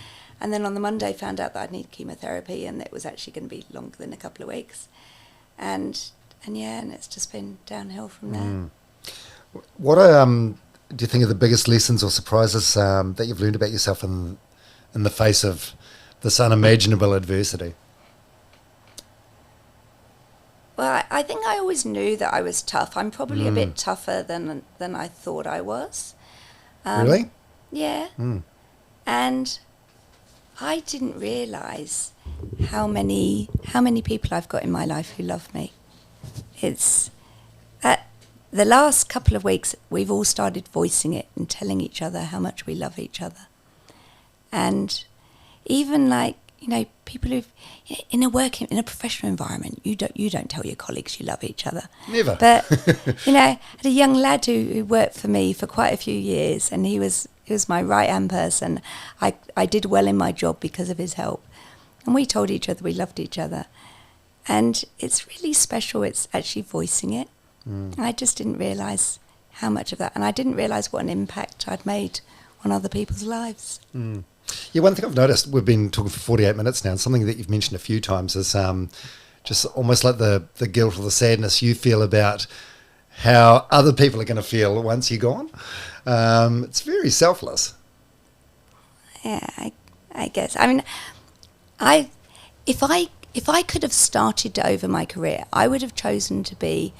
And then on the Monday found out that I'd need chemotherapy, and it was actually going to be longer than a couple of weeks. And it's just been downhill from there. What do you think are the biggest lessons or surprises that you've learned about yourself in the face of this unimaginable adversity? Well, I think I always knew that I was tough. I'm probably a bit tougher than I thought I was. Really? Yeah. And I didn't realise how many people I've got in my life who love me. It's the last couple of weeks we've all started voicing it and telling each other how much we love each other. And even people who've in a professional environment, you don't tell your colleagues you love each other. Never. But I had a young lad who worked for me for quite a few years, and he was my right-hand person. I did well in my job because of his help. And we told each other we loved each other. And it's really special. It's actually voicing it. I just didn't realise how much of that. And I didn't realise what an impact I'd made on other people's lives. Yeah, one thing I've noticed, we've been talking for 48 minutes now, and something that you've mentioned a few times is just almost like the guilt or the sadness you feel about how other people are going to feel once you're gone. It's very selfless. Yeah, I guess. I mean, if I could have started over my career, I would have chosen to be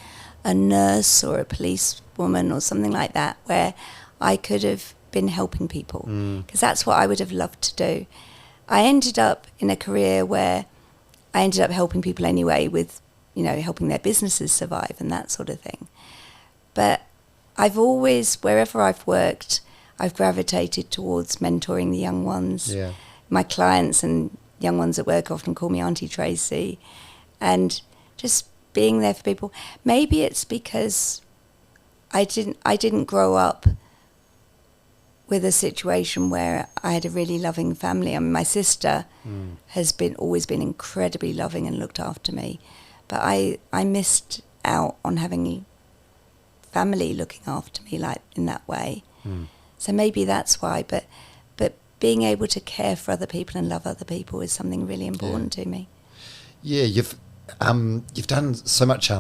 a nurse or a policewoman or something like that, where I could have been helping people, because that's what I would have loved to do. I ended up in a career where I ended up helping people anyway with, helping their businesses survive and that sort of thing. But I've always, wherever I've worked, I've gravitated towards mentoring the young ones. Yeah. My clients and young ones at work often call me Auntie Tracy, and just being there for people. Maybe it's because I didn't grow up with a situation where I had a really loving family. I mean, my sister has always been incredibly loving and looked after me, but I missed out on having family looking after me like in that way. So maybe that's why. But being able to care for other people and love other people is something really important to me. Yeah, you've done so much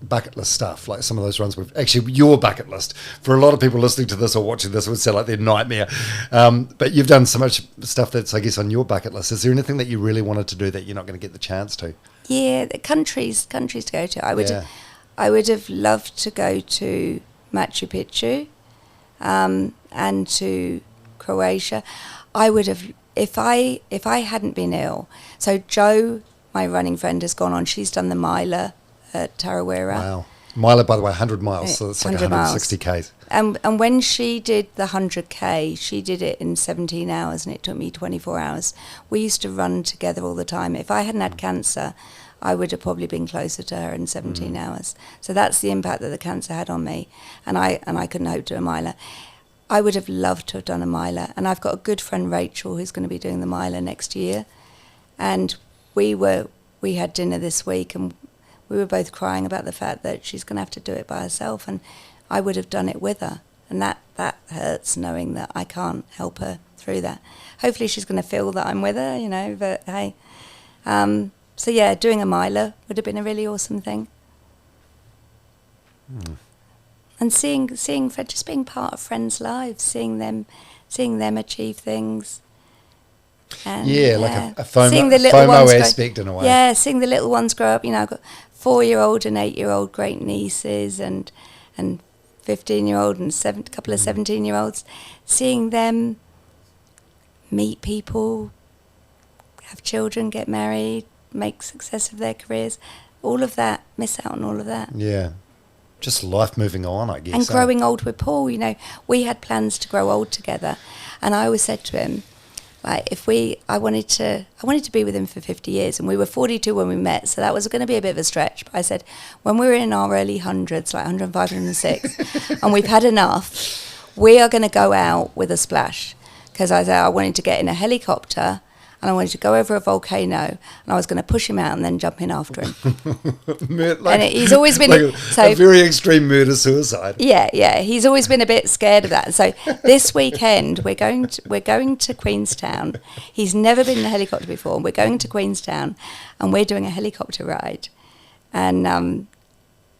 bucket list stuff, like some of those runs. Actually, your bucket list, for a lot of people listening to this or watching this, would sound like their nightmare. But you've done so much stuff that's, I guess, on your bucket list. Is there anything that you really wanted to do that you're not going to get the chance to? Yeah, the countries to go to. I would have loved to go to Machu Picchu and to Croatia. I would have, if I hadn't been ill. So Jo, my running friend, has gone on. She's done the miler at Tarawera. Wow. Miler, by the way, 100 miles, so it's like 160 Ks. And when she did the 100K, she did it in 17 hours and it took me 24 hours. We used to run together all the time. If I hadn't had cancer, I would have probably been closer to her in 17 hours. So that's the impact that the cancer had on me. And I couldn't hope to do a miler. I would have loved to have done a miler. And I've got a good friend, Rachel, who's going to be doing the miler next year. And we had dinner this week and we were both crying about the fact that she's going to have to do it by herself, and I would have done it with her. And that hurts, knowing that I can't help her through that. Hopefully she's going to feel that I'm with her, but hey. So yeah, doing a miler would have been a really awesome thing. And seeing just being part of friends' lives, seeing them achieve things. And, like a FOMO aspect in a way. Yeah, seeing the little ones grow up. I've got 4-year-old and 8-year-old great nieces and 15-year-old and a couple of 17-year-olds. Seeing them meet people, have children, get married, make success of their careers, all of that, miss out on all of that. Yeah. Just life moving on, I guess. And growing old with Paul, we had plans to grow old together. And I always said to him, like, I wanted to be with him for 50 years, and we were 42 when we met, so that was going to be a bit of a stretch. But I said, when we're in our early hundreds, like 105, 106, and we've had enough, we are going to go out with a splash. Because I said I wanted to get in a helicopter, and I wanted to go over a volcano, and I was going to push him out and then jump in after him. He's always been a very extreme murder-suicide. Yeah, he's always been a bit scared of that. So this weekend we're going to Queenstown. He's never been in a helicopter before. We're going to Queenstown, and we're doing a helicopter ride, and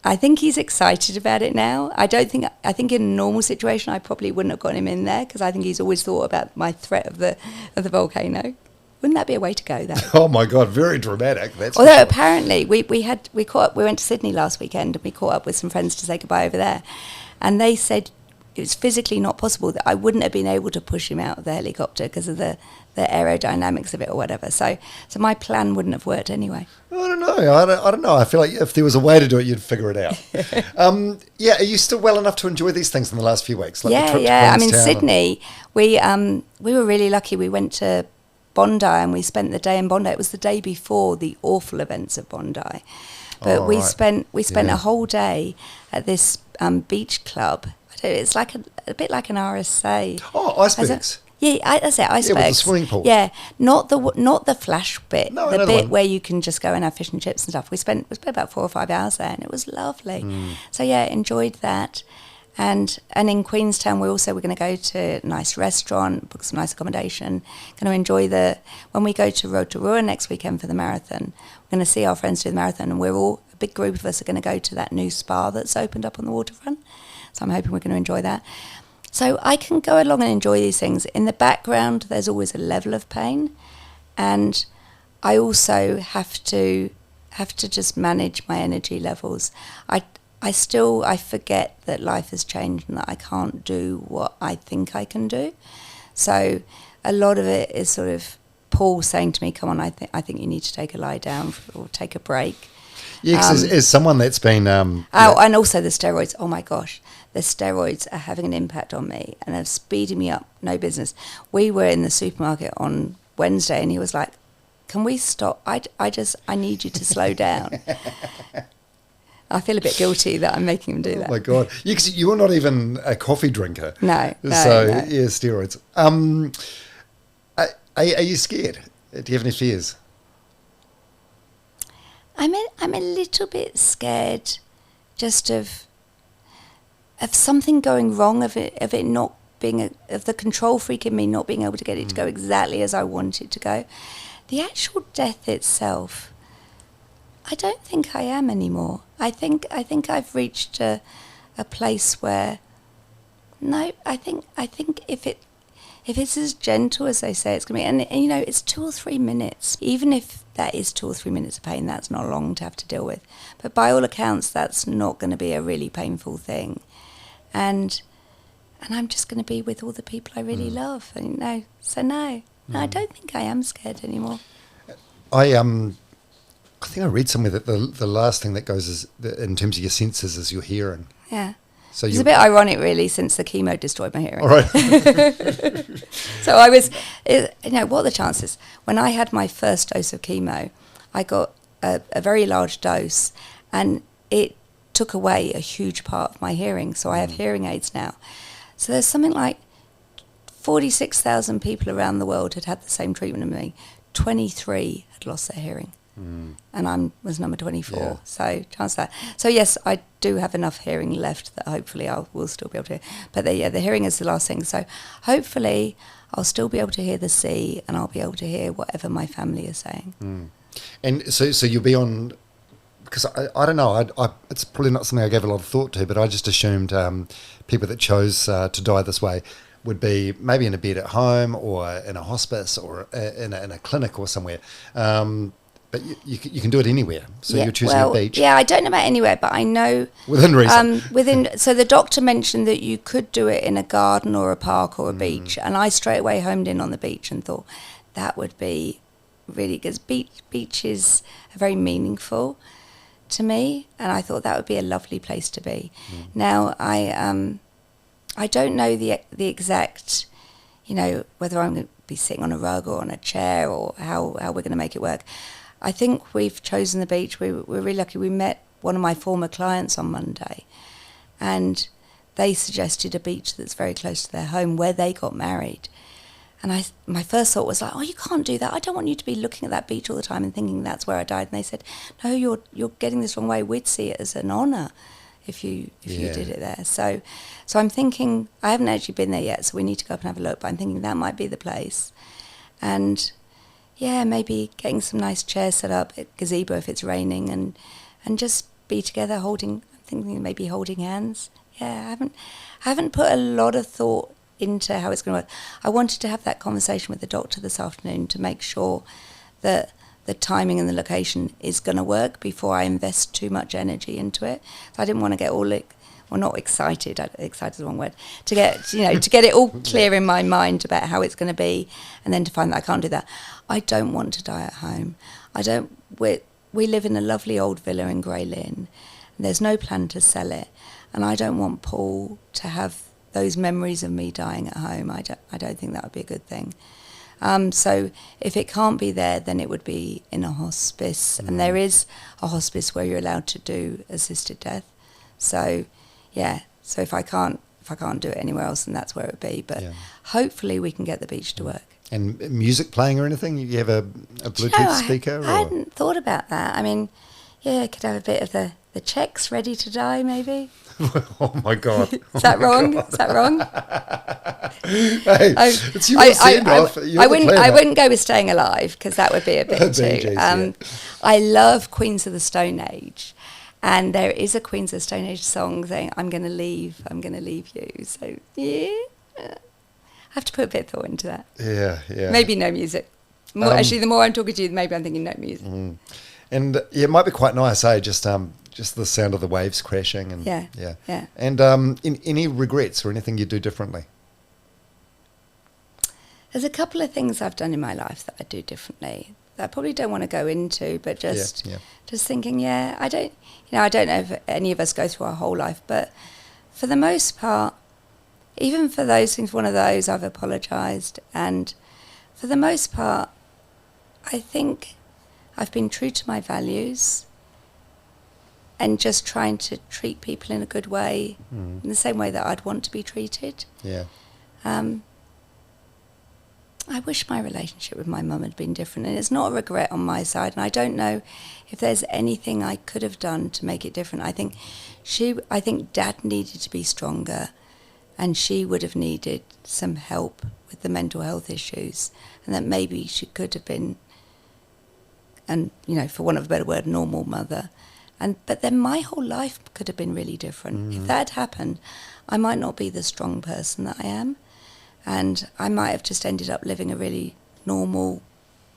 I think he's excited about it now. I think in a normal situation I probably wouldn't have got him in there, because I think he's always thought about my threat of the volcano. Wouldn't that be a way to go, though? Oh my God, very dramatic. Although apparently we caught up. We went to Sydney last weekend and we caught up with some friends to say goodbye over there, and they said it was physically not possible, that I wouldn't have been able to push him out of the helicopter because of the aerodynamics of it or whatever. So my plan wouldn't have worked anyway. I don't know. I feel like if there was a way to do it, you'd figure it out. Are you still well enough to enjoy these things in the last few weeks? Like the trip to I mean, Queenstown Sydney, we were really lucky. We went to Bondi and we spent the day in Bondi. It was the day before the awful events of Bondi. But we spent a whole day at this beach club. It's like a bit like an RSA. Oh, icebergs. That's it, icebergs. Yeah, with the swimming pool. Yeah, not the flash bit, no, the bit where you can just go and have fish and chips and stuff. We spent about 4 or 5 hours there, and it was lovely. So yeah, enjoyed that. And in Queenstown, we're going to go to a nice restaurant, book some nice accommodation. Going to enjoy when we go to Rotorua next weekend for the marathon. We're going to see our friends do the marathon, and a big group of us are going to go to that new spa that's opened up on the waterfront. So I'm hoping we're going to enjoy that. So I can go along and enjoy these things. In the background, there's always a level of pain, and I also have to just manage my energy levels. I forget that life has changed and that I can't do what I think I can do. So a lot of it is sort of Paul saying to me, "Come on, I think you need to take a lie down or take a break." Yeah, because as someone that's been... and also the steroids. Oh my gosh, the steroids are having an impact on me and are speeding me up. No business. We were in the supermarket on Wednesday and he was like, "Can we stop? I need you to slow down." I feel a bit guilty that I'm making him do that. Oh my God. You're not even a coffee drinker. No. Yeah, steroids. Are you scared? Do you have any fears? I'm a little bit scared just of something going wrong, of it not being of the control freak in me not being able to get it to go exactly as I want it to go. The actual death itself, I don't think I am anymore. I think I've reached a place where no, I think if it's as gentle as they say it's going to be, and you know, it's 2 or 3 minutes. Even if that is 2 or 3 minutes of pain, that's not long to have to deal with. But by all accounts, that's not going to be a really painful thing. And I'm just going to be with all the people I really love. And no, I don't think I am scared anymore. I think I read somewhere that the last thing that goes is in terms of your senses is your hearing. Yeah. So it's a bit ironic, really, since the chemo destroyed my hearing. All right. So I was, what are the chances? When I had my first dose of chemo, I got a very large dose, and it took away a huge part of my hearing. So I have hearing aids now. So there's something like 46,000 people around the world had the same treatment as me. 23 had lost their hearing. And I was number 24, Yeah. so chance of that. So yes, I do have enough hearing left that hopefully I will still be able to hear. But the hearing is the last thing. So hopefully I'll still be able to hear the sea, and I'll be able to hear whatever my family is saying. And so you'll be on, because I don't know, it's probably not something I gave a lot of thought to, but I just assumed people that chose to die this way would be maybe in a bed at home or in a hospice or in a clinic or somewhere. But you can do it anywhere. So you're choosing a beach. Yeah, I don't know about anywhere, but I know Within reason. So the doctor mentioned that you could do it in a garden or a park or a beach, and I straight away homed in on the beach and thought that would be really, because beaches are very meaningful to me, and I thought that would be a lovely place to be. Now I don't know the exact, whether I'm going to be sitting on a rug or on a chair or how we're going to make it work. I think we've chosen the beach. We're really lucky. We met one of my former clients on Monday, and they suggested a beach that's very close to their home where they got married. And my first thought was like, oh, you can't do that. I don't want you to be looking at that beach all the time and thinking that's where I died. And they said, no, you're getting this wrong way. We'd see it as an honour if you did it there. So I'm thinking, I haven't actually been there yet, so we need to go up and have a look. But I'm thinking that might be the place. And yeah, maybe getting some nice chairs set up, a gazebo if it's raining, and just be together I'm thinking maybe holding hands. Yeah, I haven't put a lot of thought into how it's going to work. I wanted to have that conversation with the doctor this afternoon to make sure that the timing and the location is going to work before I invest too much energy into it. So I didn't want to get all not excited. Excited is the wrong word. To get it all clear in my mind about how it's going to be, and then to find that I can't do that. I don't want to die at home. We live in a lovely old villa in Grey Lynn. There's no plan to sell it, and I don't want Paul to have those memories of me dying at home. I don't think that would be a good thing. So if it can't be there, then it would be in a hospice, and there is a hospice where you're allowed to do assisted death. So yeah, so if I can't do it anywhere else, then that's where it would be. But hopefully we can get the beach to work. And music playing or anything? You have a Bluetooth speaker? I hadn't thought about that. I mean, yeah, I could have a bit of the Czechs Ready to Die, maybe. Oh my God! Is that wrong? Hey, it's your send-off. I wouldn't go with Staying Alive, because that would be a bit too. I love Queens of the Stone Age, and there is a Queens of the Stone Age song saying, I'm going to leave you. So yeah, I have to put a bit of thought into that. Yeah. Maybe no music. Actually, the more I'm talking to you, maybe I'm thinking no music. And it might be quite nice, just the sound of the waves crashing. And yeah. And any regrets or anything you do differently? There's a couple of things I've done in my life that I do differently that I probably don't want to go into, but just thinking, I don't know if any of us go through our whole life, but for the most part, even for those things, one of those I've apologised, and for the most part, I think I've been true to my values, and just trying to treat people in a good way, in the same way that I'd want to be treated. Yeah. I wish my relationship with my mum had been different, and it's not a regret on my side, and I don't know if there's anything I could have done to make it different. I think Dad needed to be stronger, and she would have needed some help with the mental health issues, and that maybe she could have been, and for want of a better word, normal mother. But then my whole life could have been really different. If that had happened, I might not be the strong person that I am. And I might have just ended up living a really normal,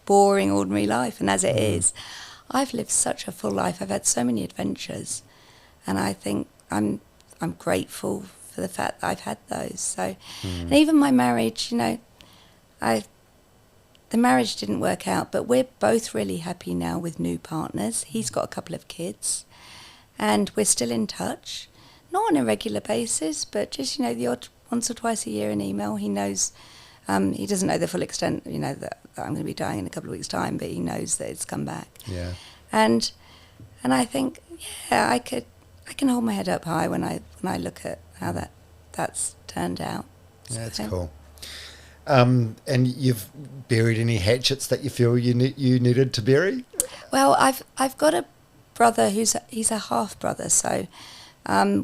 boring, ordinary life. And as it is, I've lived such a full life. I've had so many adventures. And I think I'm grateful for the fact that I've had those. So, and even my marriage, the marriage didn't work out, but we're both really happy now with new partners. He's got a couple of kids. And we're still in touch. Not on a regular basis, but just, the odd once or twice a year an email. He knows, he doesn't know the full extent, that I'm going to be dying in a couple of weeks' time, but he knows that it's come back. Yeah. And I think, I can hold my head up high when I look at how that's turned out. Yeah, that's cool. And you've buried any hatchets that you feel you needed to bury? Well, I've got a brother he's a half brother, so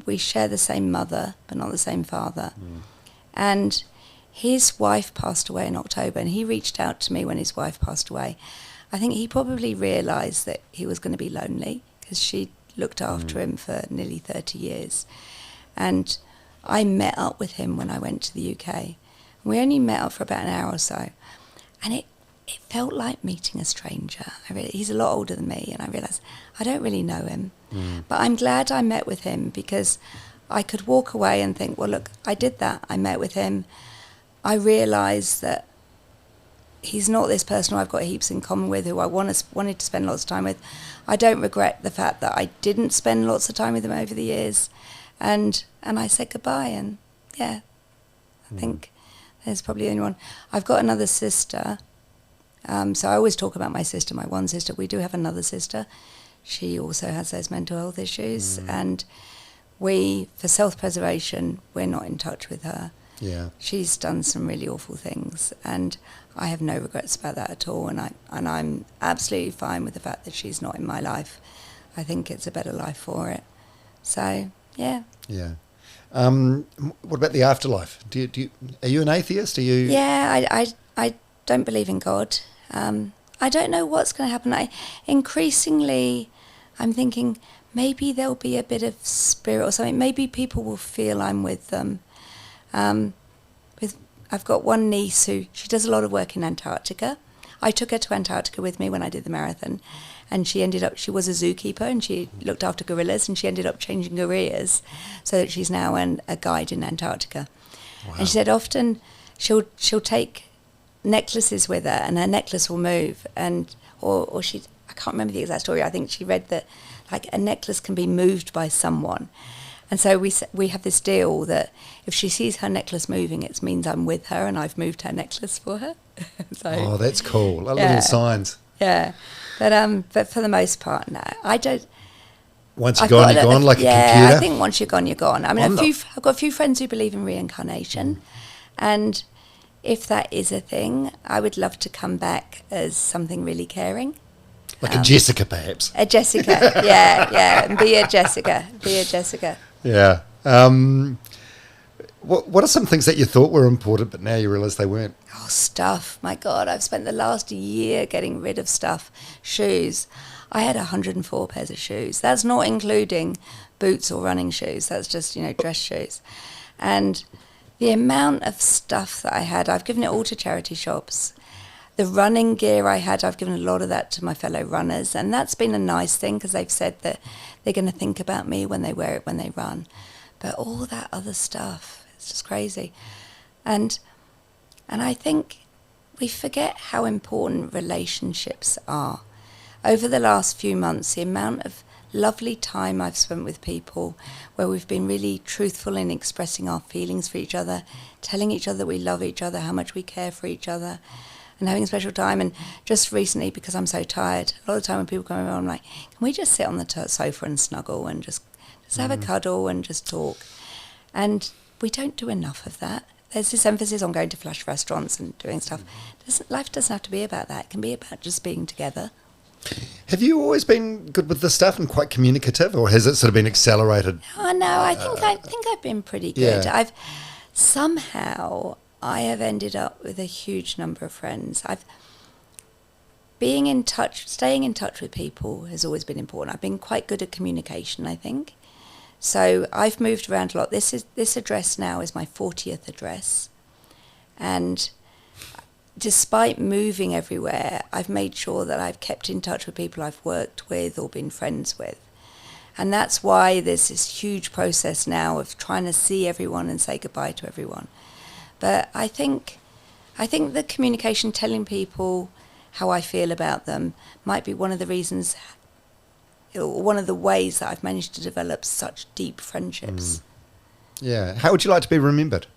we share the same mother, but not the same father. And his wife passed away in October, and he reached out to me when his wife passed away. I think he probably realised that he was going to be lonely, because she looked after him for nearly 30 years. And I met up with him when I went to the UK. We only met up for about an hour or so. And it felt like meeting a stranger. He's a lot older than me, and I realised I don't really know him. But I'm glad I met with him, because I could walk away and think, well, look, I did that. I met with him. I realised that he's not this person who I've got heaps in common with, who I wanted to spend lots of time with. I don't regret the fact that I didn't spend lots of time with him over the years. And I said goodbye, and I think there's probably the only one. I've got another sister. So I always talk about my sister, my one sister. We do have another sister. She also has those mental health issues. And for self-preservation, we're not in touch with her. Yeah. She's done some really awful things, and I have no regrets about that at all. And I'm absolutely fine with the fact that she's not in my life. I think it's a better life for it. So, yeah. Yeah. What about the afterlife? Are you an atheist? Yeah, I don't believe in God. I don't know what's going to happen. Increasingly, I'm thinking maybe there'll be a bit of spirit or something. Maybe people will feel I'm with them. I've got one niece she does a lot of work in Antarctica. I took her to Antarctica with me when I did the marathon, and she was a zookeeper, and she looked after gorillas, and she ended up changing careers so that she's now a guide in Antarctica. Wow. And she said often she'll take necklaces with her, and her necklace will move, or I can't remember the exact story. I think she read that like a necklace can be moved by someone. And so we have this deal that if she sees her necklace moving, it means I'm with her and I've moved her necklace for her. So, that's cool. Little signs. Yeah. But for the most part, no. I don't. Once you're gone, you're gone, like a computer? Yeah, I think once you're gone, you're gone. I mean, I've got a few friends who believe in reincarnation. And if that is a thing, I would love to come back as something really caring. Like a Jessica, perhaps. A Jessica, yeah. And be a Jessica. Yeah. What are some things that you thought were important, but now you realise they weren't? Oh, stuff. My God, I've spent the last year getting rid of stuff. Shoes. I had 104 pairs of shoes. That's not including boots or running shoes. That's just, dress shoes. And the amount of stuff that I had, I've given it all to charity shops. The running gear I had, I've given a lot of that to my fellow runners. And that's been a nice thing, because they've said that they're going to think about me when they wear it when they run. But all that other stuff, it's just crazy. And I think we forget how important relationships are. Over the last few months, the amount of lovely time I've spent with people where we've been really truthful in expressing our feelings for each other, telling each other we love each other, how much we care for each other, and having a special time. And just recently, because I'm so tired, a lot of the time when people come over, I'm like, can we just sit on the sofa and snuggle and just have a cuddle and just talk? And we don't do enough of that. There's this emphasis on going to flash restaurants and doing stuff. Life doesn't have to be about that. It can be about just being together. Have you always been good with this stuff and quite communicative, or has it sort of been accelerated? Oh no, I think I've been pretty good. Yeah. I have ended up with a huge number of friends. Staying in touch with people has always been important. I've been quite good at communication, I think. So I've moved around a lot. This address now is my 40th address, and despite moving everywhere, I've made sure that I've kept in touch with people I've worked with or been friends with. And that's why there's this huge process now of trying to see everyone and say goodbye to everyone. But I think the communication, telling people how I feel about them, might be one of the reasons, one of the ways that I've managed to develop such deep friendships. Yeah. How would you like to be remembered?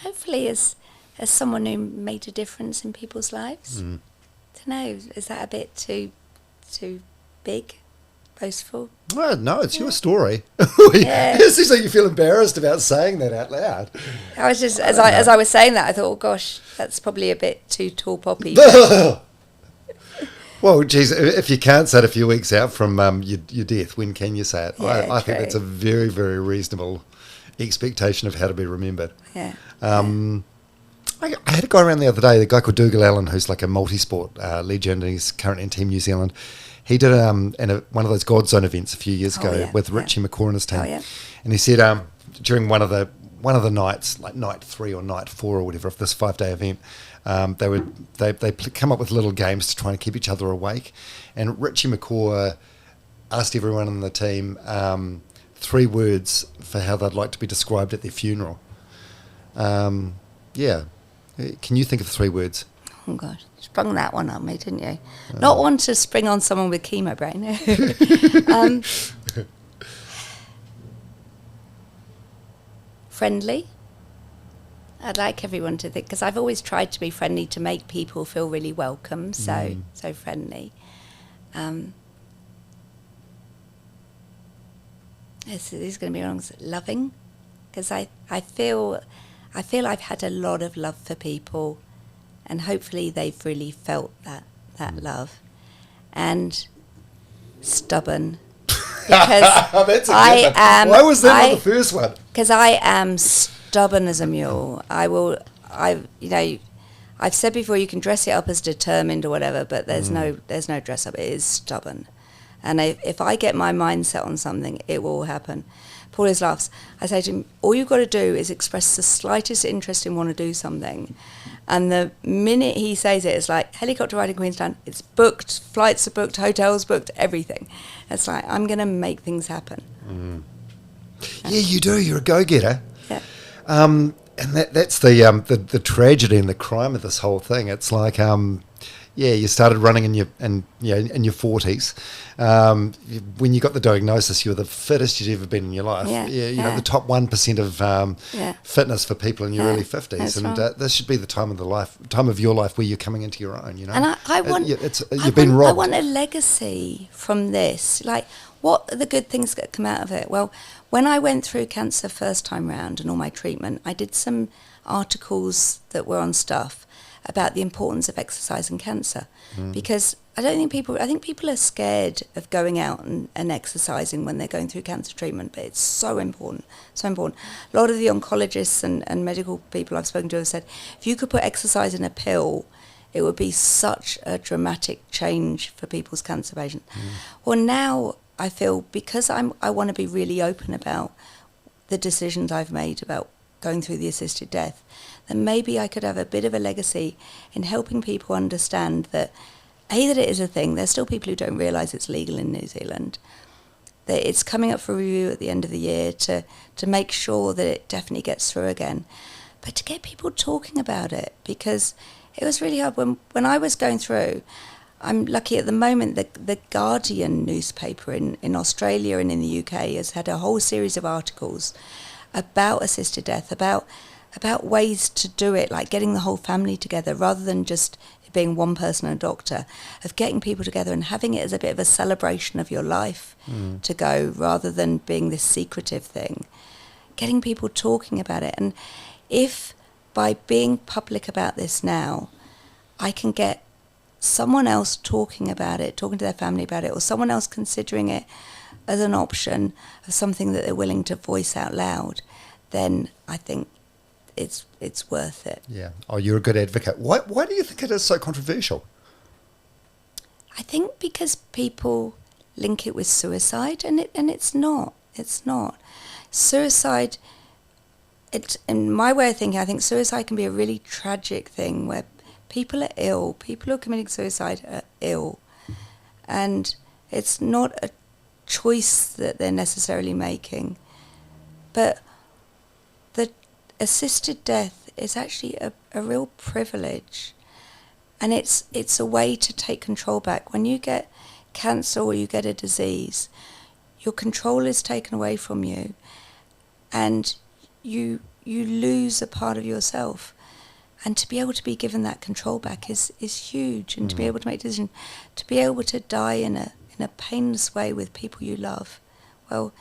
Hopefully as someone who made a difference in people's lives. I don't know, is that a bit too big, boastful? Well, no, it's your story. Yeah. It seems like you feel embarrassed about saying that out loud. I was just, as I was saying that, I thought, oh gosh, that's probably a bit too tall poppy. Well, geez, if you can't say it a few weeks out from your death, when can you say it? Yeah, I think that's a very, very reasonable expectation of how to be remembered. Yeah. I had a guy around the other day, a guy called Dougal Allen, who's like a multi-sport legend, and he's currently in Team New Zealand. He did one of those God Zone events a few years ago with Richie McCaw and his team. And he said during one of the nights, like night 3 or night 4 or whatever, of this 5-day event, they come up with little games to try and keep each other awake. And Richie McCaw asked everyone in the team 3 words for how they'd like to be described at their funeral. Yeah. Can you think of 3 words? Oh gosh, sprung that one on me, didn't you? Not one to spring on someone with chemo brain. Friendly. I'd like everyone to think, because I've always tried to be friendly to make people feel really welcome. So friendly. This is going to be wrong. Loving, because I feel I've had a lot of love for people, and hopefully they've really felt that love. And stubborn, because I am. Why was that not the first one? Because I am stubborn as a mule. I've said before, you can dress it up as determined or whatever, but there's no dress up. It is stubborn, and if I get my mind set on something, it will happen. Paul always laughs. I say to him, all you've got to do is express the slightest interest in want to do something. And the minute he says it, it's like helicopter ride in Queenstown. It's booked, flights are booked, hotels booked, everything. It's like, I'm going to make things happen. Yeah, you do. You're a go-getter. Yeah. And that's the tragedy and the crime of this whole thing. It's like, you started running in your 40s. When you got the diagnosis, you were the fittest you'd ever been in your life. The top 1% of fitness for people in your early 50s, and this should be the time of your life where you're coming into your own. You know, and I want you've been robbed. I want a legacy from this. Like, what are the good things that come out of it? Well, when I went through cancer first time round and all my treatment, I did some articles that were on Stuff about the importance of exercise and cancer, because I think people are scared of going out and exercising when they're going through cancer treatment, but it's so important. A lot of the oncologists and medical people I've spoken to have said, if you could put exercise in a pill, it would be such a dramatic change for people's cancer patients. Well, now I feel, because I want to be really open about the decisions I've made about going through the assisted death, then maybe I could have a bit of a legacy in helping people understand that that it is a thing. There's still people who don't realise it's legal in New Zealand, that it's coming up for review at the end of the year to make sure that it definitely gets through again, but to get people talking about it, because it was really hard when I was going through. I'm lucky at the moment that the Guardian newspaper in Australia and in the UK has had a whole series of articles about assisted death, about about ways to do it, like getting the whole family together rather than just being one person and a doctor, of getting people together and having it as a bit of a celebration of your life to go, rather than being this secretive thing. Getting people talking about it. And if by being public about this now, I can get someone else talking about it, talking to their family about it, or someone else considering it as an option of something that they're willing to voice out loud, then I think it's worth it. Yeah. Oh, you're a good advocate. Why do you think it is so controversial? I think because people link it with suicide, and it's not. It's not. Suicide, in my way of thinking, I think suicide can be a really tragic thing where people are ill. People who are committing suicide are ill. And it's not a choice that they're necessarily making. But the assisted death is actually a real privilege. And it's a way to take control back. When you get cancer or you get a disease, your control is taken away from you, and you lose a part of yourself. And to be able to be given that control back is huge, and to be able to make a decision, to be able to die in a painless way with people you love. Well,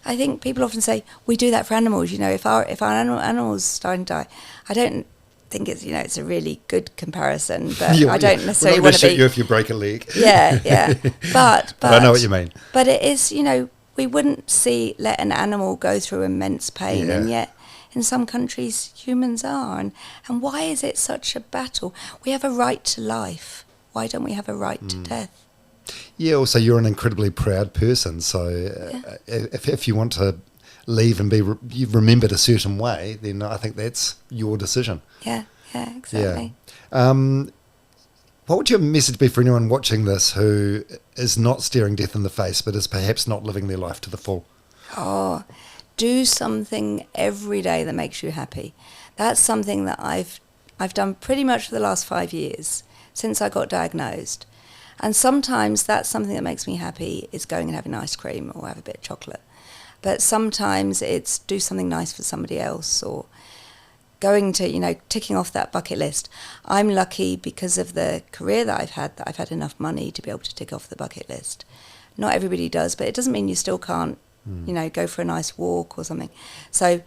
I think people often say we do that for animals. If our animals starting to die, I don't think it's a really good comparison, but I don't necessarily want to shoot you if you break a leg. Yeah. But I know what you mean. But it is, we wouldn't let an animal go through immense pain, and yet in some countries humans are. And why is it such a battle? We have a right to life. Why don't we have a right to death? Yeah, also you're an incredibly proud person, so if you want to leave and you've remembered a certain way, then I think that's your decision. Yeah, exactly. Yeah. What would your message be for anyone watching this who is not staring death in the face, but is perhaps not living their life to the full? Oh, do something every day that makes you happy. That's something that I've done pretty much for the last 5 years since I got diagnosed. And sometimes that's something that makes me happy is going and having ice cream or have a bit of chocolate. But sometimes it's do something nice for somebody else, or going to, ticking off that bucket list. I'm lucky because of the career that I've had enough money to be able to tick off the bucket list. Not everybody does, but it doesn't mean you still can't, go for a nice walk or something. So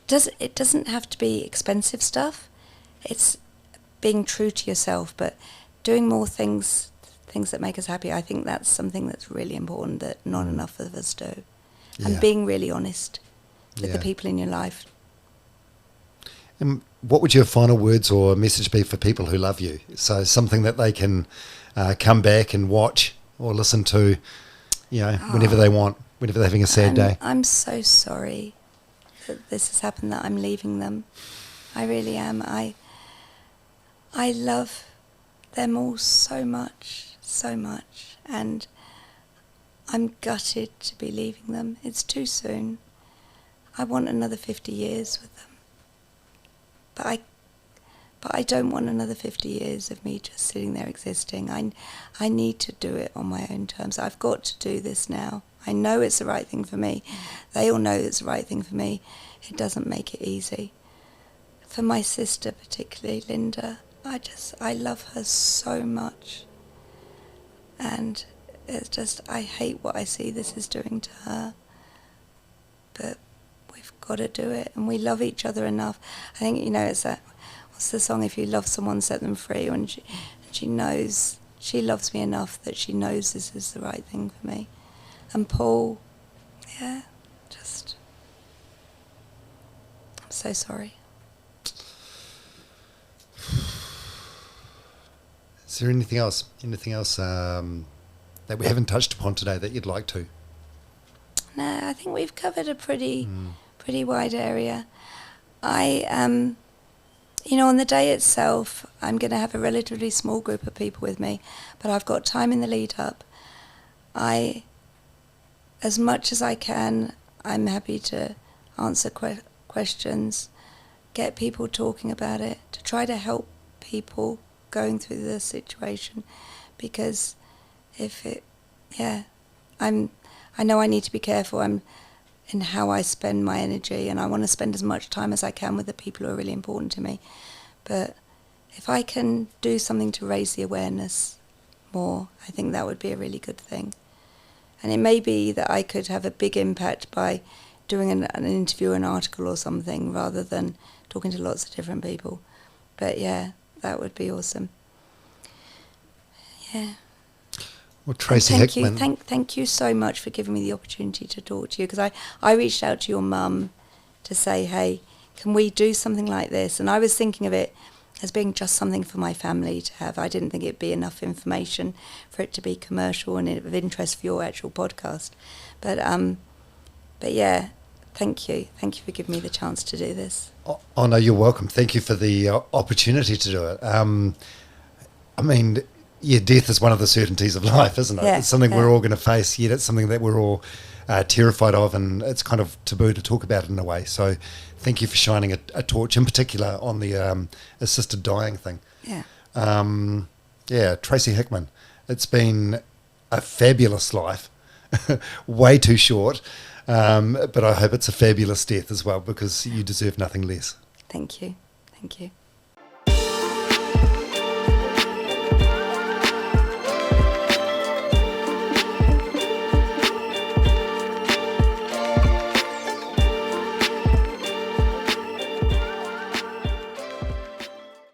it doesn't have to be expensive stuff. It's being true to yourself, but doing more things that make us happy. I think that's something that's really important that not enough of us do. And being really honest with the people in your life. And what would your final words or message be for people who love you? So something that they can come back and watch or listen to, whenever they want, whenever they're having a sad day. I'm so sorry that this has happened, that I'm leaving them. I really am. I love them all so much, and I'm gutted to be leaving them. It's too soon. I want another 50 years with them. But I don't want another 50 years of me just sitting there existing. I need to do it on my own terms. I've got to do this now. I know it's the right thing for me. They all know it's the right thing for me. It doesn't make it easy. For my sister particularly, Linda, I love her so much. And it's just, I hate what I see this is doing to her. But we've got to do it, and we love each other enough. I think, it's that, what's the song, if you love someone, set them free, and she knows, she loves me enough that she knows this is the right thing for me. And Paul, I'm so sorry. Is there anything else that we haven't touched upon today that you'd like to? No, I think we've covered a pretty wide area. On the day itself, I'm going to have a relatively small group of people with me, but I've got time in the lead up. As much as I can, I'm happy to answer questions, get people talking about it, to try to help people going through the situation, because I know I need to be careful. in how I spend my energy, and I want to spend as much time as I can with the people who are really important to me. But if I can do something to raise the awareness more, I think that would be a really good thing. And it may be that I could have a big impact by doing an interview, an article or something, rather than talking to lots of different people. But yeah, that would be awesome. Yeah. Well, Tracy thank Hickman. you, thank you so much for giving me the opportunity to talk to you, because I reached out to your mum to say, hey, can we do something like this? And I was thinking of it as being just something for my family to have. I didn't think it'd be enough information for it to be commercial and of interest for your actual podcast. But yeah, thank you for giving me the chance to do this. Oh no, you're welcome. Thank you for the opportunity to do it. I mean, yeah, death is one of the certainties of life, isn't it? Yeah, it's something we're all going to face, yet it's something that we're all terrified of, and it's kind of taboo to talk about it in a way. So thank you for shining a torch, in particular on the assisted dying thing. Yeah. Yeah, Tracy Hickman. It's been a fabulous life, way too short, but I hope it's a fabulous death as well, because you deserve nothing less. Thank you.